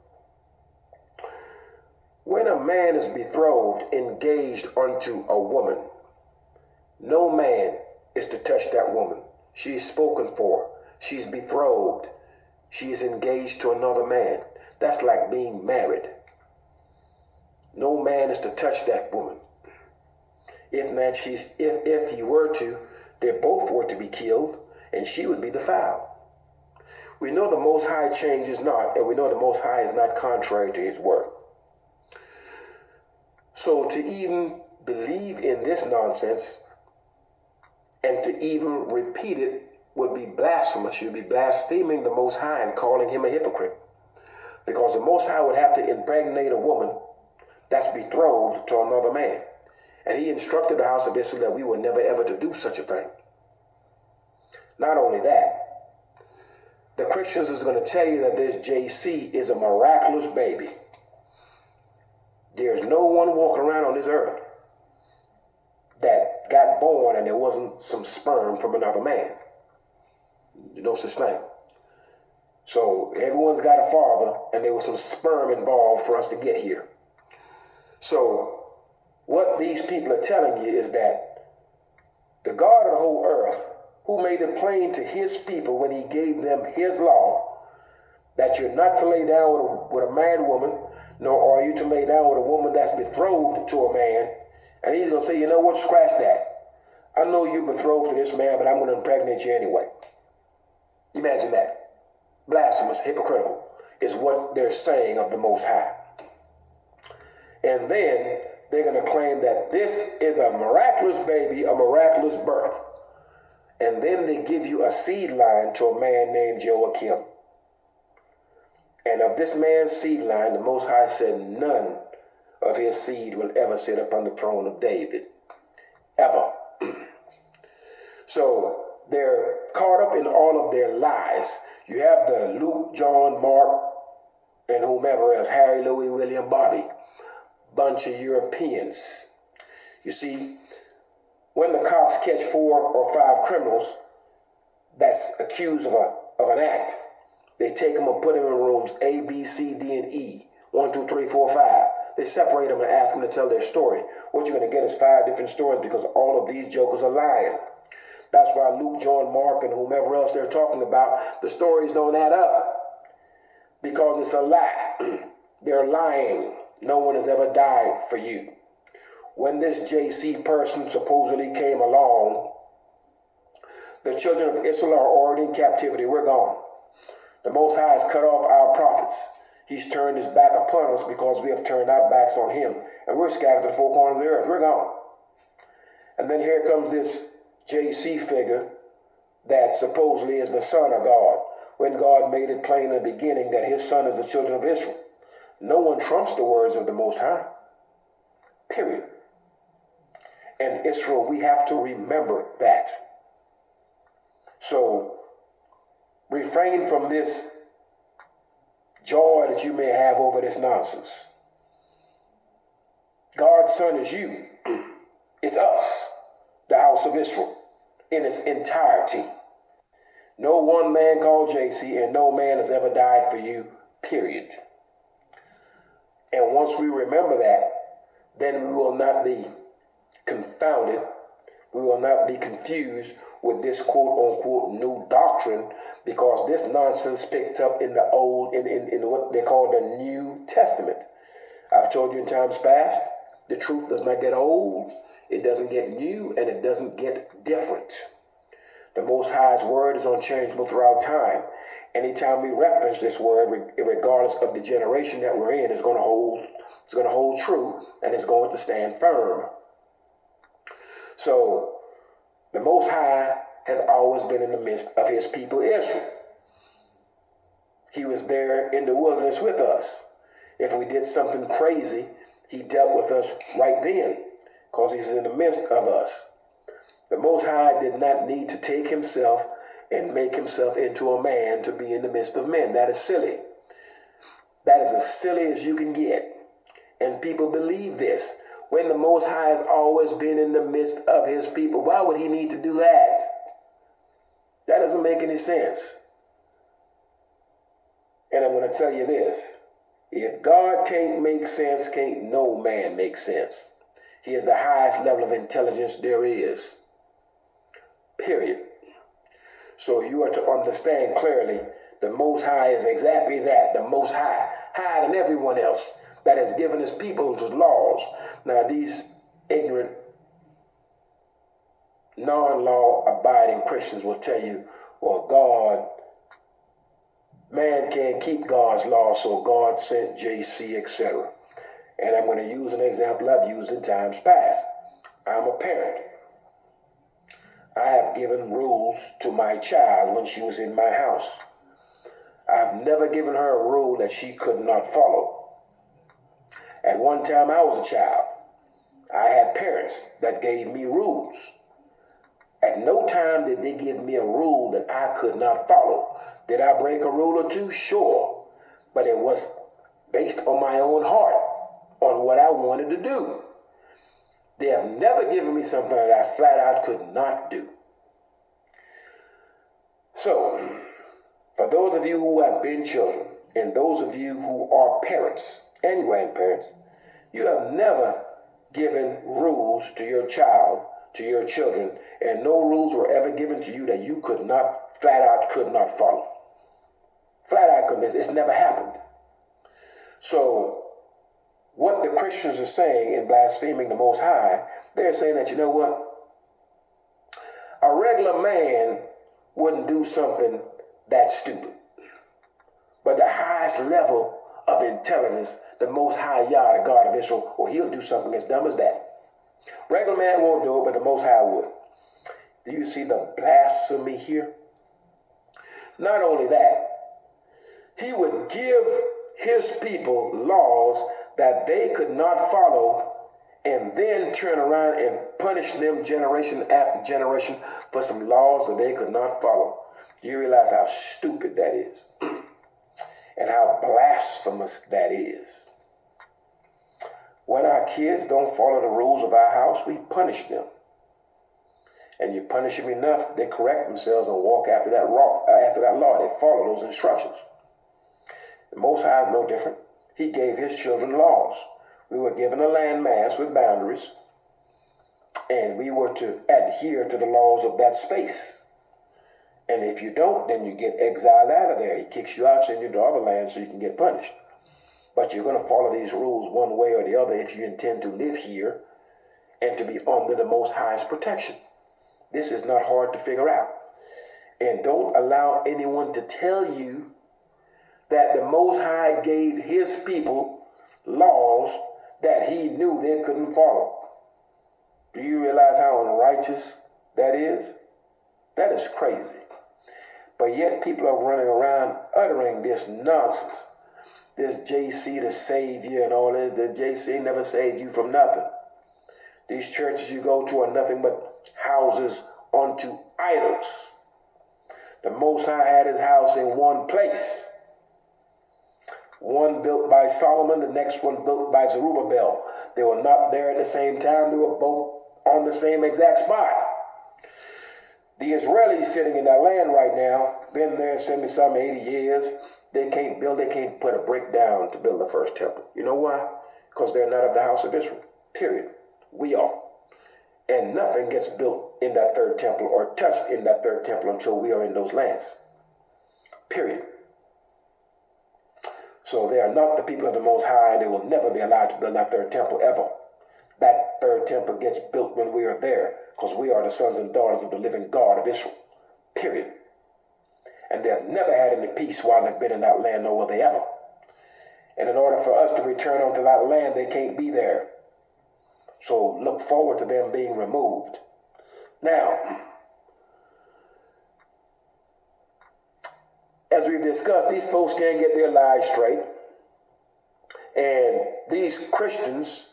when a man is betrothed, engaged unto a woman, no man is to touch that woman. She is spoken for. She's betrothed. She is engaged to another man. That's like being married. No man is to touch that woman. If not, if he were to, they both were to be killed, and she would be defiled. We know the Most High changes not, and we know the Most High is not contrary to his word. So to even believe in this nonsense and to even repeat it would be blasphemous. You'd be blaspheming the Most High and calling him a hypocrite. Because the Most High would have to impregnate a woman that's betrothed to another man. And he instructed the house of Israel that we were never ever to do such a thing. Not only that, the Christians is going to tell you that this JC is a miraculous baby. There's no one walking around on this earth that got born and there wasn't some sperm from another man. There's no such thing. So everyone's got a father, and there was some sperm involved for us to get here. So what these people are telling you is that the God of the whole earth, who made it plain to his people when he gave them his law, that you're not to lay down with a married woman, nor are you to lay down with a woman that's betrothed to a man. And he's going to say, you know what, scratch that. I know you're betrothed to this man, but I'm going to impregnate you anyway. Imagine that. Blasphemous, hypocritical is what they're saying of the Most High. And then they're going to claim that this is a miraculous baby, a miraculous birth. And then they give you a seed line to a man named Joachim. And of this man's seed line, the Most High said none of his seed will ever sit upon the throne of David. Ever. So they're caught up in all of their lies. You have the Luke, John, Mark, and whomever else, Harry, Louis, William, Bobby. Bunch of Europeans. You see, when the cops catch 4 or 5 criminals that's accused of an act, they take them and put them in rooms A, B, C, D, and E. 1, 2, 3, 4, 5. They separate them and ask them to tell their story. What you're going to get is 5 different stories because all of these jokers are lying. That's why Luke, John, Mark, and whomever else they're talking about, the stories don't add up. Because it's a lie. They're lying. No one has ever died for you. When this JC person supposedly came along, the children of Israel are already in captivity. We're gone. The Most High has cut off our prophets. He's turned his back upon us because we have turned our backs on him. And we're scattered to the 4 corners of the earth. We're gone. And then here comes this JC figure that supposedly is the son of God, when God made it plain in the beginning that his son is the children of Israel. No one trumps the words of the Most High. Period. And Israel, we have to remember that. So refrain from this joy that you may have over this nonsense. God's son is you. It's us, the house of Israel, in its entirety. No one man called JC, and no man has ever died for you, period. And once we remember that, then we will not be confounded. We will not be confused with this quote-unquote new doctrine, because this nonsense picked up in the old, in what they call the New Testament. I've told you in times past, the truth does not get old, it doesn't get new, and it doesn't get different. The Most High's word is unchangeable throughout time. Anytime we reference this word, regardless of the generation that we're in, it's going to hold true, and it's going to stand firm. So the Most High has always been in the midst of his people Israel. He was there in the wilderness with us. If we did something crazy, he dealt with us right then, because he's in the midst of us. The Most High did not need to take himself and make himself into a man to be in the midst of men. That is silly. That is as silly as you can get. And people believe this. When the Most High has always been in the midst of his people, why would he need to do that? That doesn't make any sense. And I'm going to tell you this. If God can't make sense, can't no man make sense. He is the highest level of intelligence there is. Period. So you are to understand clearly the Most High is exactly that, the Most High, higher than everyone else, that has given his people his laws. Now these ignorant, non-law abiding Christians will tell you, well, man can't keep God's law, so God sent JC, etc. And I'm going to use an example I've used in times past. I'm a parent. I have given rules to my child when she was in my house. I've never given her a rule that she could not follow. At one time I was a child. I had parents that gave me rules. At no time did they give me a rule that I could not follow. Did I break a rule or two? Sure. But it was based on my own heart. on what I wanted to do. They have never given me something that I flat out could not do. So, for those of you who have been children, and those of you who are parents and grandparents, you have never given rules to your child, to your children, and no rules were ever given to you that you could not, flat out could not follow. Flat out couldn't. It's never happened. So, what the Christians are saying in blaspheming the Most High, they're saying that, you know what? A regular man wouldn't do something that stupid. But the highest level of intelligence, the Most High Yah, the God of Israel, or he'll do something as dumb as that. Regular man won't do it, but the Most High would. Do you see the blasphemy here? Not only that, he would give his people laws that they could not follow and then turn around and punish them generation after generation for some laws that they could not follow. Do you realize how stupid that is? And how blasphemous that is? When our kids don't follow the rules of our house, we punish them. And you punish them enough, they correct themselves and walk after that law. They follow those instructions. The Most High is no different. He gave his children laws. We were given a landmass with boundaries, and we were to adhere to the laws of that space. And if you don't, then you get exiled out of there. He kicks you out, sends you to other lands so you can get punished. But you're going to follow these rules one way or the other if you intend to live here and to be under the Most High's protection. This is not hard to figure out. And don't allow anyone to tell you that the Most High gave his people laws that he knew they couldn't follow. Do you realize how unrighteous that is? That is crazy. But yet people are running around uttering this nonsense. This JC the Savior and all this. The JC never saved you from nothing. These churches you go to are nothing but houses unto idols. The Most High had his house in one place. One built by Solomon, the next one built by Zerubbabel. They were not there at the same time. They were both on the same exact spot. The Israelis sitting in that land right now, been there 70-some, 80 years. They can't put a brick down to build the first temple. You know why? Because they're not of the house of Israel. Period. We are. And nothing gets built in that third temple or touched in that third temple until we are in those lands. Period. So they are not the people of the Most High, and they will never be allowed to build that third temple ever. That third temple gets built when we are there, because we are the sons and daughters of the living God of Israel. Period. And they have never had any peace while they've been in that land, nor will they ever. And in order for us to return onto that land, they can't be there. So look forward to them being removed. Now, as we've discussed, these folks can't get their lives straight. And these Christians,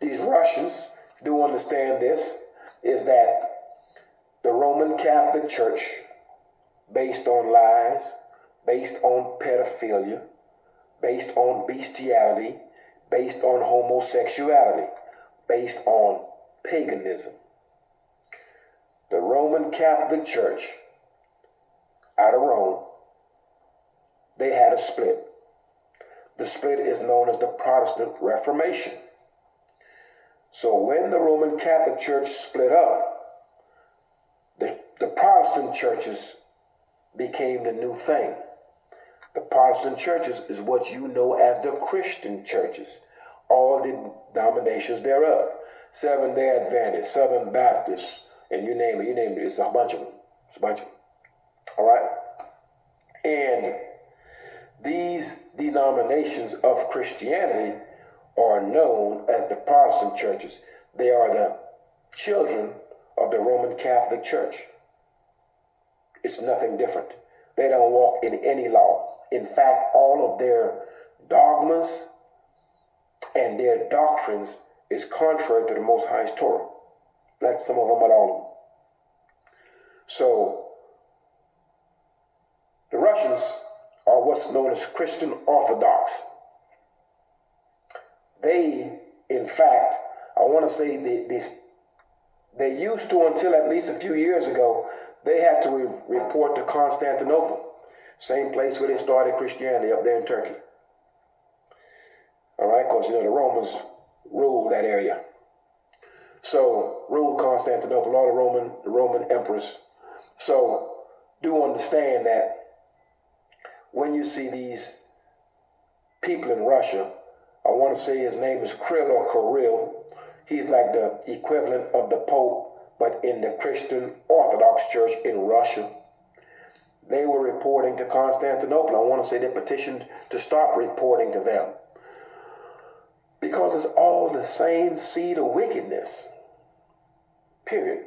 these Russians, do understand this, is that the Roman Catholic Church, based on lies, based on pedophilia, based on bestiality, based on homosexuality, based on paganism. The Roman Catholic Church out of Rome, they had a split. The split is known as the Protestant Reformation. So when the Roman Catholic Church split up, the Protestant churches became the new thing. The Protestant churches is what you know as the Christian churches, all the denominations thereof. Seventh-day Adventist, Southern Baptist, and you name it, it's a bunch of them. It's a bunch of them. All right? And these denominations of Christianity are known as the Protestant churches. They are the children of the Roman Catholic Church. It's nothing different. They don't walk in any law. In fact, all of their dogmas and their doctrines is contrary to the Most High's Torah. Not some of them, but all of them. So, the Russians are what's known as Christian Orthodox. They, in fact, I want to say they used to, until at least a few years ago, they had to report to Constantinople, same place where they started Christianity up there in Turkey. All right, because the Romans ruled that area. So ruled Constantinople, all the Roman emperors. So do understand that when you see these people in Russia, I want to say his name is Krill or Kirill. He's like the equivalent of the Pope, but in the Christian Orthodox Church in Russia. They were reporting to Constantinople. I want to say they petitioned to stop reporting to them, because it's all the same seed of wickedness. Period.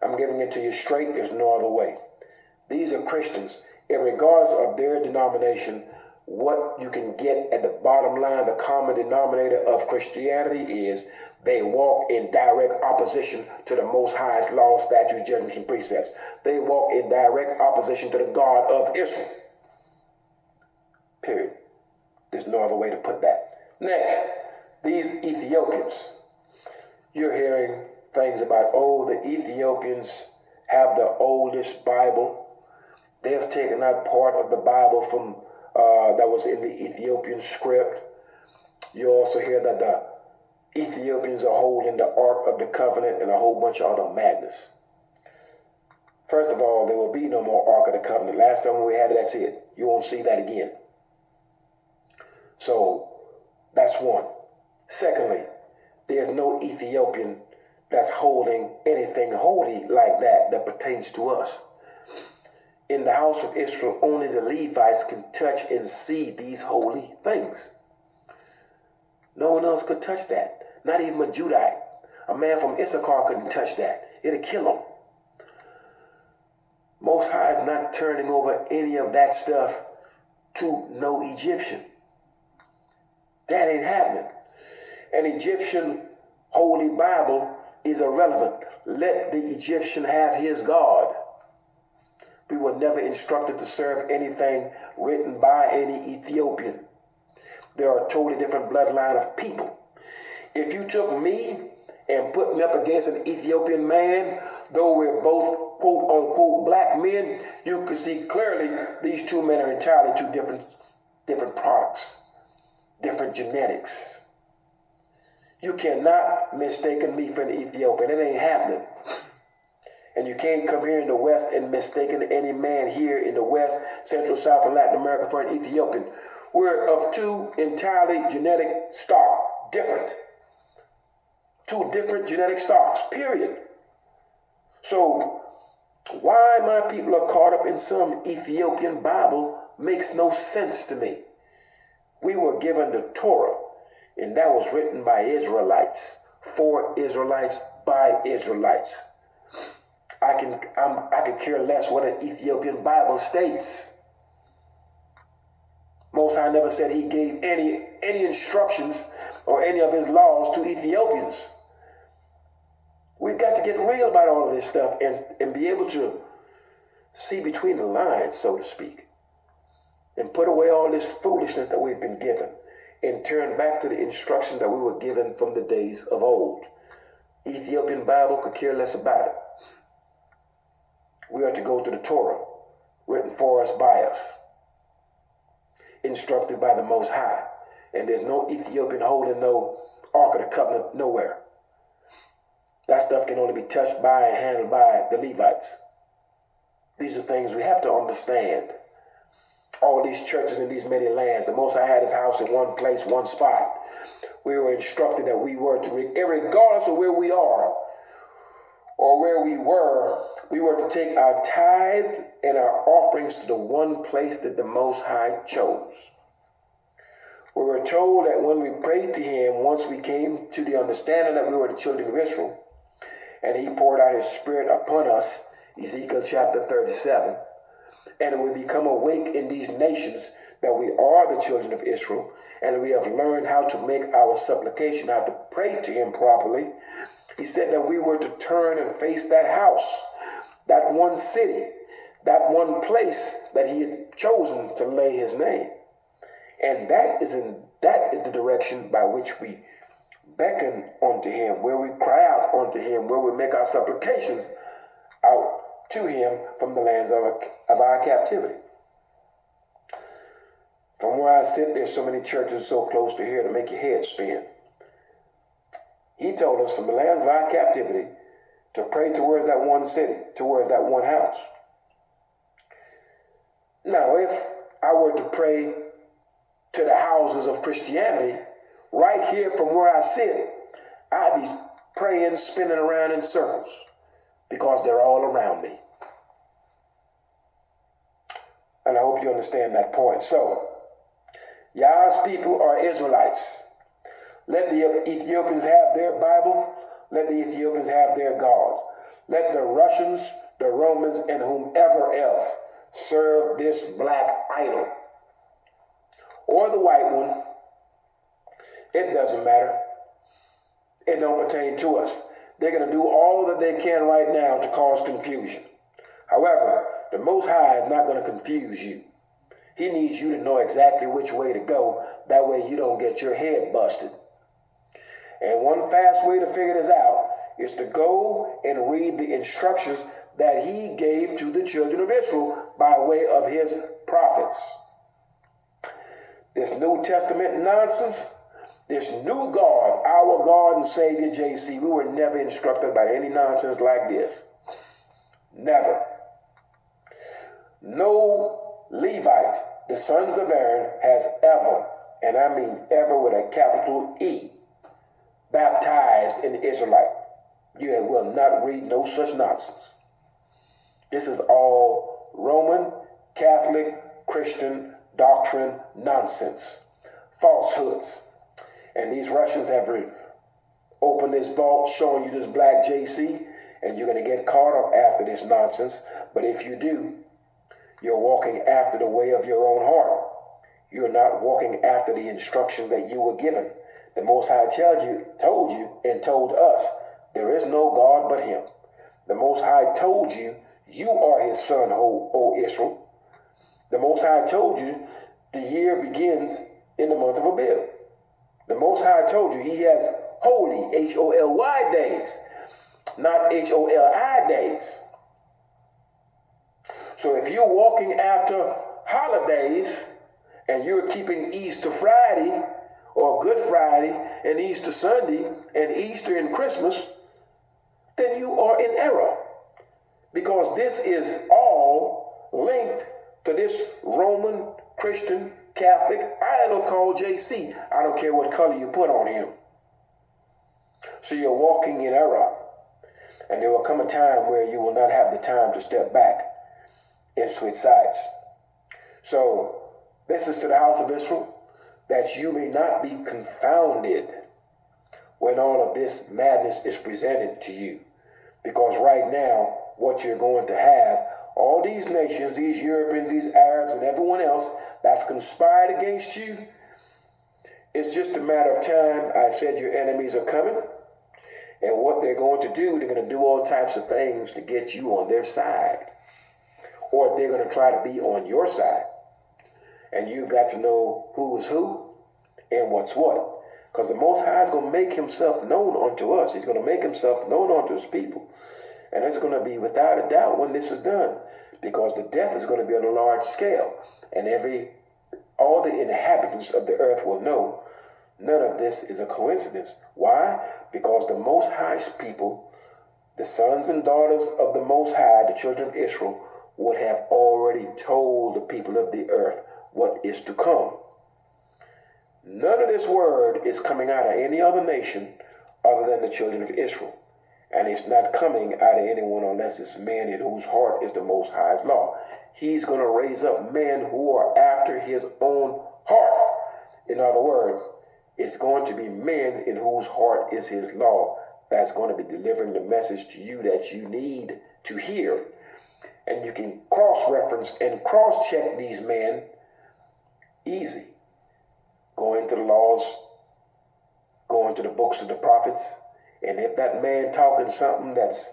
I'm giving it to you straight. There's no other way. These are Christians. And regardless of their denomination, what you can get at the bottom line, the common denominator of Christianity is they walk in direct opposition to the Most High's laws, statutes, judgments, and precepts. They walk in direct opposition to the God of Israel. Period. There's no other way to put that. Next, these Ethiopians. You're hearing things about, oh, the Ethiopians have the oldest Bible. They've taken that part of the Bible from that was in the Ethiopian script. You also hear that the Ethiopians are holding the Ark of the Covenant and a whole bunch of other madness. First of all, there will be no more Ark of the Covenant. Last time we had it, that's it. You won't see that again. So that's one. Secondly, there's no Ethiopian that's holding anything holy like that pertains to us. In the house of Israel, only the Levites can touch and see these holy things. No one else could touch that. Not even a Judite. A man from Issachar couldn't touch that. It'd kill him. Most High is not turning over any of that stuff to no Egyptian. That ain't happening. An Egyptian holy Bible is irrelevant. Let the Egyptian have his God. We were never instructed to serve anything written by any Ethiopian. There are a totally different bloodline of people. If you took me and put me up against an Ethiopian man, though we're both quote unquote black men, you could see clearly these two men are entirely two different products, different genetics. You cannot mistake me for an Ethiopian. It ain't happening. And you can't come here in the West and mistaken any man here in the West, Central, South, and Latin America for an Ethiopian. We're of two entirely genetic stock, different. Two different genetic stocks, period. So why my people are caught up in some Ethiopian Bible makes no sense to me. We were given the Torah, and that was written by Israelites, for Israelites, by Israelites. I could care less what an Ethiopian Bible states. Most High never said he gave any instructions or any of his laws to Ethiopians. We've got to get real about all of this stuff and be able to see between the lines, so to speak, and put away all this foolishness that we've been given and turn back to the instructions that we were given from the days of old. Ethiopian Bible could care less about it. We are to go to the Torah, written for us by us, instructed by the Most High. And there's no Ethiopian holding no Ark of the Covenant nowhere. That stuff can only be touched by and handled by the Levites. These are things we have to understand. All these churches in these many lands, the Most High had his house in one place, one spot. We were instructed that we were to, regardless of where we are or where we were to take our tithe and our offerings to the one place that the Most High chose. We were told that when we prayed to him, once we came to the understanding that we were the children of Israel, and he poured out his spirit upon us, Ezekiel chapter 37, and we become awake in these nations that we are the children of Israel, and we have learned how to make our supplication, how to pray to him properly. He said that we were to turn and face that house, that one city, that one place that he had chosen to lay his name. And that is the direction by which we beckon unto him, where we cry out unto him, where we make our supplications out to him from the lands of our captivity. From where I sit, there's so many churches so close to here to make your head spin. He told us from the lands of our captivity to pray towards that one city, towards that one house. Now, if I were to pray to the houses of Christianity, right here from where I sit, I'd be praying, spinning around in circles because they're all around me. And I hope you understand that point. So, Yah's people are Israelites. Let the Ethiopians have their Bible. Let the Ethiopians have their gods. Let the Russians, the Romans, and whomever else serve this black idol. Or the white one. It doesn't matter. It don't pertain to us. They're going to do all that they can right now to cause confusion. However, the Most High is not going to confuse you. He needs you to know exactly which way to go. That way you don't get your head busted. And one fast way to figure this out is to go and read the instructions that he gave to the children of Israel by way of his prophets. This New Testament nonsense, this new God, our God and Savior JC, we were never instructed by any nonsense like this. Never. No Levite, the sons of Aaron, has ever, and I mean ever with a capital E, baptized an Israelite. You will not read no such nonsense. This is all Roman, Catholic, Christian doctrine nonsense, falsehoods. And these Russians have opened this vault showing you this black JC, and you're going to get caught up after this nonsense. But if you do, you're walking after the way of your own heart. You're not walking after the instruction that you were given. The Most High told you and told us, there is no God but him. The Most High told you, you are his son, O Israel. The Most High told you, the year begins in the month of Abib. The Most High told you, he has holy, Holy days, not Holi days. So if you're walking after holidays and you're keeping Easter Friday or Good Friday and Easter Sunday and Easter and Christmas, then you are in error, because this is all linked to this Roman, Christian, Catholic idol called JC. I don't care what color you put on him. So you're walking in error, and there will come a time where you will not have the time to step back and switch sides. So this is to the house of Israel, that you may not be confounded when all of this madness is presented to you. Because right now, what you're going to have, all these nations, these Europeans, these Arabs, and everyone else that's conspired against you, it's just a matter of time. I said your enemies are coming. And what they're going to do, they're going to do all types of things to get you on their side. Or they're going to try to be on your side. And you've got to know who is who and what's what. Because the Most High is going to make himself known unto us. He's going to make himself known unto his people. And it's going to be without a doubt when this is done. Because the death is going to be on a large scale. And all the inhabitants of the earth will know none of this is a coincidence. Why? Because the Most High's people, the sons and daughters of the Most High, the children of Israel, would have already told the people of the earth what is to come. None of this word is coming out of any other nation other than the children of Israel. And it's not coming out of anyone unless it's men in whose heart is the Most High's law. He's going to raise up men who are after his own heart. In other words, it's going to be men in whose heart is his law that's going to be delivering the message to you that you need to hear. And you can cross-reference and cross-check these men easy. Go into the laws, go into the books of the prophets, and if that man talking something that's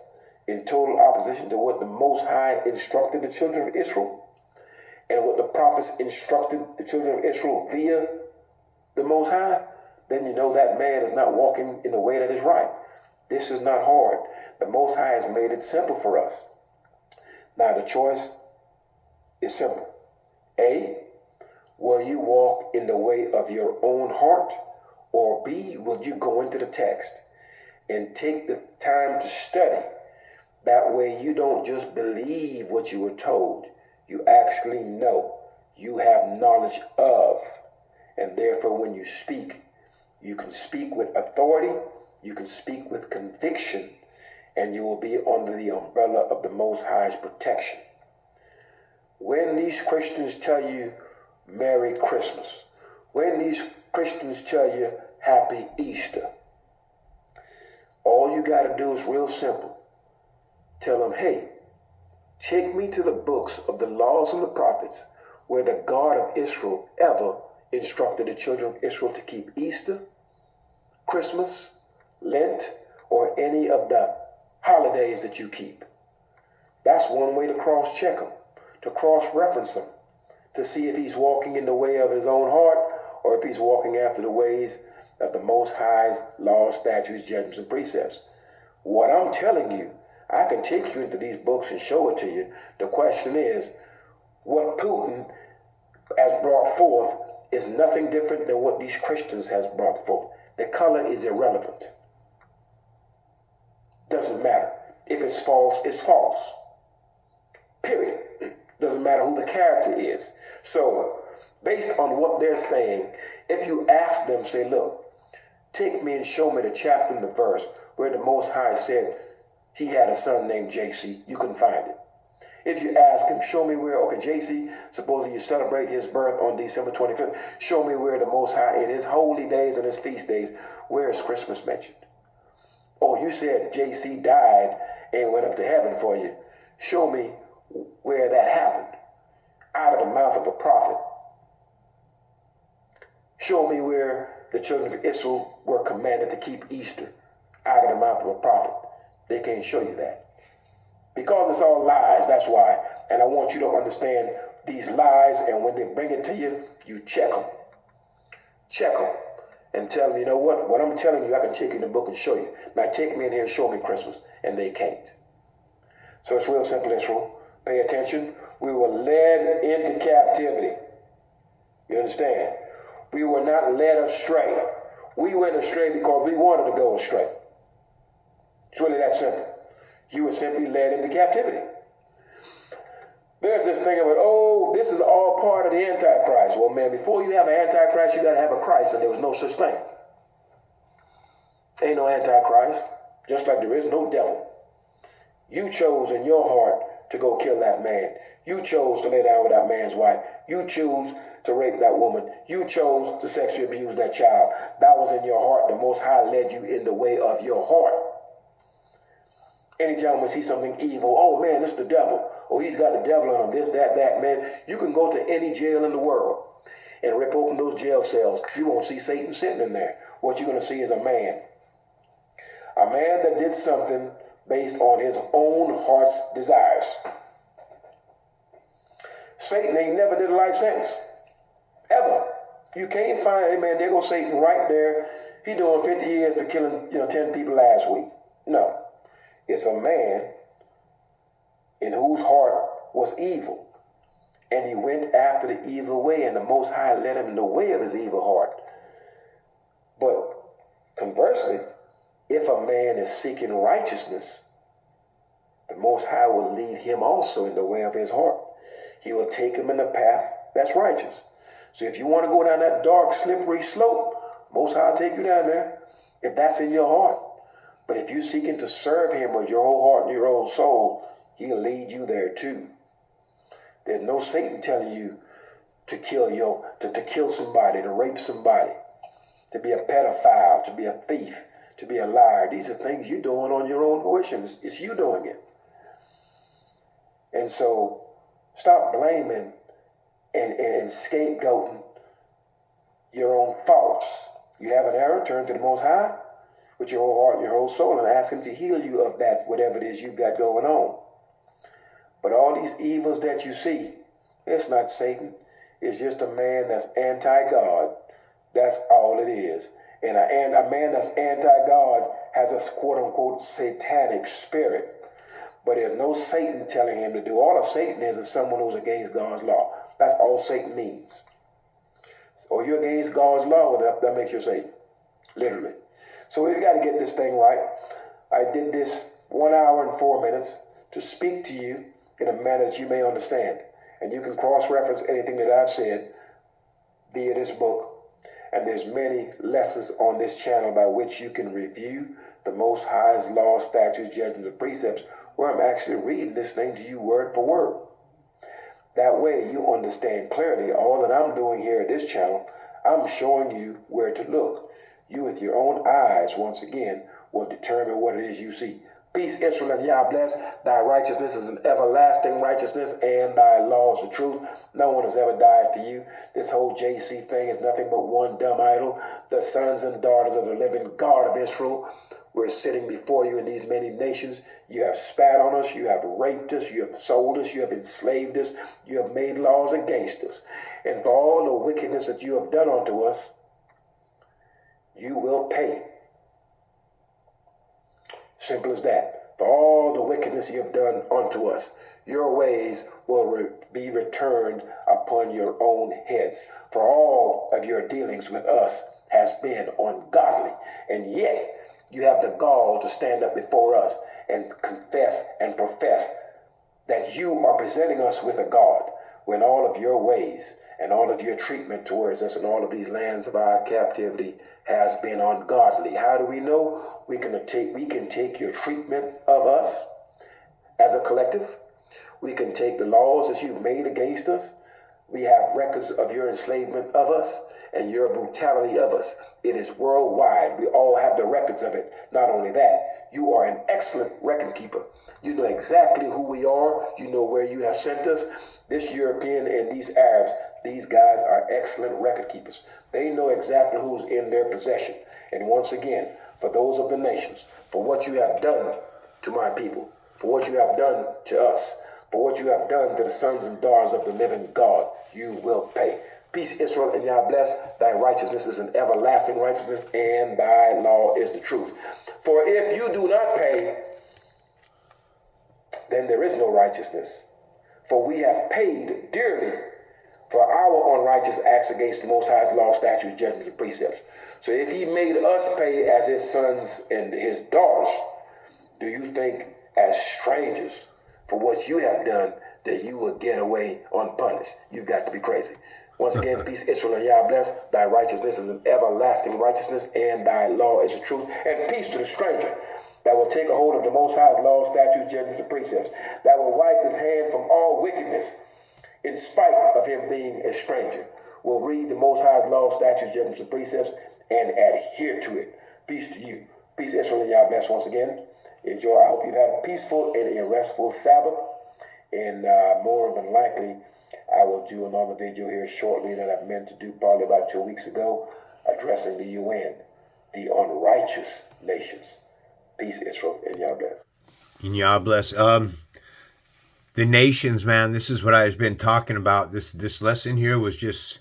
in total opposition to what the Most High instructed the children of Israel, and what the prophets instructed the children of Israel via the Most High, then you know that man is not walking in the way that is right. This is not hard. The Most High has made it simple for us. Now the choice is simple. A, will you walk in the way of your own heart? Or B, will you go into the text and take the time to study? That way you don't just believe what you were told. You actually know. You have knowledge of. And therefore when you speak, you can speak with authority, you can speak with conviction, and you will be under the umbrella of the Most High's protection. When these Christians tell you Merry Christmas, when these Christians tell you Happy Easter, all you got to do is real simple. Tell them, hey, take me to the books of the laws and the prophets where the God of Israel ever instructed the children of Israel to keep Easter, Christmas, Lent, or any of the holidays that you keep. That's one way to cross-check him, to cross-reference him, to see if he's walking in the way of his own heart or if he's walking after the ways of the Most High's laws, statutes, judgments, and precepts. What I'm telling you, I can take you into these books and show it to you. The question is, what Putin has brought forth is nothing different than what these Christians has brought forth. The color is irrelevant. Doesn't matter. If it's false, it's false. Period. Doesn't matter who the character is. So, based on what they're saying, if you ask them, say, look, take me and show me the chapter and the verse where the Most High said he had a son named JC, you couldn't find it. If you ask him, show me where, okay, JC, supposedly you celebrate his birth on December 25th, show me where the Most High, in his holy days and his feast days, where is Christmas mentioned? Oh, you said JC died and went up to heaven for you. Show me where that happened. Out of the mouth of a prophet. Show me where the children of Israel were commanded to keep Easter. Out of the mouth of a prophet. They can't show you that. Because it's all lies, that's why. And I want you to understand these lies, and when they bring it to you, you check them. Check them. And tell them, you know what I'm telling you, I can take you in the book and show you. Now take me in here and show me Christmas. And they can't. So it's real simple, Israel. Pay attention. We were led into captivity. You understand? We were not led astray. We went astray because we wanted to go astray. It's really that simple. You were simply led into captivity. There's this thing about, oh, this is all part of the Antichrist. Well, man, before you have an Antichrist, you got to have a Christ, and there was no such thing. Ain't no Antichrist, just like there is no devil. You chose in your heart to go kill that man. You chose to lay down with that man's wife. You choose to rape that woman. You chose to sexually abuse that child. That was in your heart. The Most High led you in the way of your heart. Anytime we see something evil, oh man, it's the devil. Oh, he's got the devil on him, this, that, man. You can go to any jail in the world and rip open those jail cells. You won't see Satan sitting in there. What you're going to see is a man. A man that did something based on his own heart's desires. Satan ain't never did a life sentence. Ever. You can't find, hey man, there goes Satan right there. He doing 50 years to killing 10 people last week. No. It's a man in whose heart was evil. And he went after the evil way, and the Most High led him in the way of his evil heart. But conversely, if a man is seeking righteousness, the Most High will lead him also in the way of his heart. He will take him in the path that's righteous. So if you want to go down that dark, slippery slope, Most High will take you down there, if that's in your heart. But if you're seeking to serve him with your whole heart and your whole soul, he'll lead you there too. There's no Satan telling you to kill somebody, to rape somebody, to be a pedophile, to be a thief, to be a liar. These are things you're doing on your own volition. It's you doing it. And so stop blaming and scapegoating your own faults. You have an error, turn to the Most High with your whole heart and your whole soul and ask him to heal you of that, whatever it is you've got going on. But all these evils that you see, it's not Satan. It's just a man that's anti-God. That's all it is. And a man that's anti-God has a quote-unquote satanic spirit. But there's no Satan telling him to do. All of Satan is someone who's against God's law. That's all Satan means. Or you're against God's law, well, that makes you Satan. Literally. So we've got to get this thing right. I did this 1 hour and 4 minutes to speak to you in a manner that you may understand. And you can cross-reference anything that I've said via this book. And there's many lessons on this channel by which you can review the Most High's law, statutes, judgments, and precepts, where I'm actually reading this thing to you word for word. That way you understand clearly all that I'm doing here at this channel. I'm showing you where to look. You with your own eyes, once again, will determine what it is you see. Peace, Israel, and Yah bless. Thy righteousness is an everlasting righteousness, and thy law is the truth. No one has ever died for you. This whole JC thing is nothing but one dumb idol. The sons and daughters of the living God of Israel. We're sitting before you in these many nations. You have spat on us. You have raped us. You have sold us. You have enslaved us. You have made laws against us. And for all the wickedness that you have done unto us, you will pay. Simple as that. For all the wickedness you have done unto us, your ways will be returned upon your own heads. For all of your dealings with us has been ungodly. And yet you have the gall to stand up before us and confess and profess that you are presenting us with a God, when all of your ways and all of your treatment towards us and all of these lands of our captivity has been ungodly. How do we know? We can take your treatment of us as a collective. We can take the laws that you've made against us. We have records of your enslavement of us and your brutality of us. It is worldwide. We all have the records of it. Not only that, you are an excellent record keeper. You know exactly who we are. You know where you have sent us. This European and these Arabs, these guys are excellent record keepers. They know exactly who's in their possession. And once again, for those of the nations, for what you have done to my people, for what you have done to us, for what you have done to the sons and daughters of the living God, you will pay. Peace, Israel, and Yah bless. Thy righteousness is an everlasting righteousness, and thy law is the truth. For if you do not pay, then there is no righteousness. For we have paid dearly for our unrighteous acts against the Most High's law, statutes, judgments, and precepts. So if he made us pay as his sons and his daughters, do you think as strangers for what you have done that you will get away unpunished? You've got to be crazy. Once again, peace, Israel, and Yah bless. Thy righteousness is an everlasting righteousness, and thy law is the truth. And peace to the stranger that will take a hold of the Most High's law, statutes, judgments, and precepts, that will wipe his hand from all wickedness, in spite of him being a stranger, will read the Most High's law, statutes, judgments, and precepts, and adhere to it. Peace to you. Peace, Israel, and Yah bless once again. Enjoy. I hope you've had a peaceful and a restful Sabbath. And more than likely, I will do another video here shortly that I've meant to do probably about 2 weeks ago, addressing the UN, the unrighteous nations. Peace, Israel, and Yah bless. And Yah bless. The nations, man, this is what I've been talking about. This lesson here was just,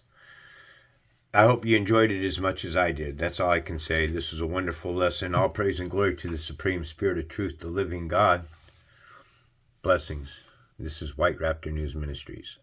I hope you enjoyed it as much as I did. That's all I can say. This was a wonderful lesson. All praise and glory to the Supreme Spirit of Truth, the living God. Blessings. This is White Raptor News Ministries.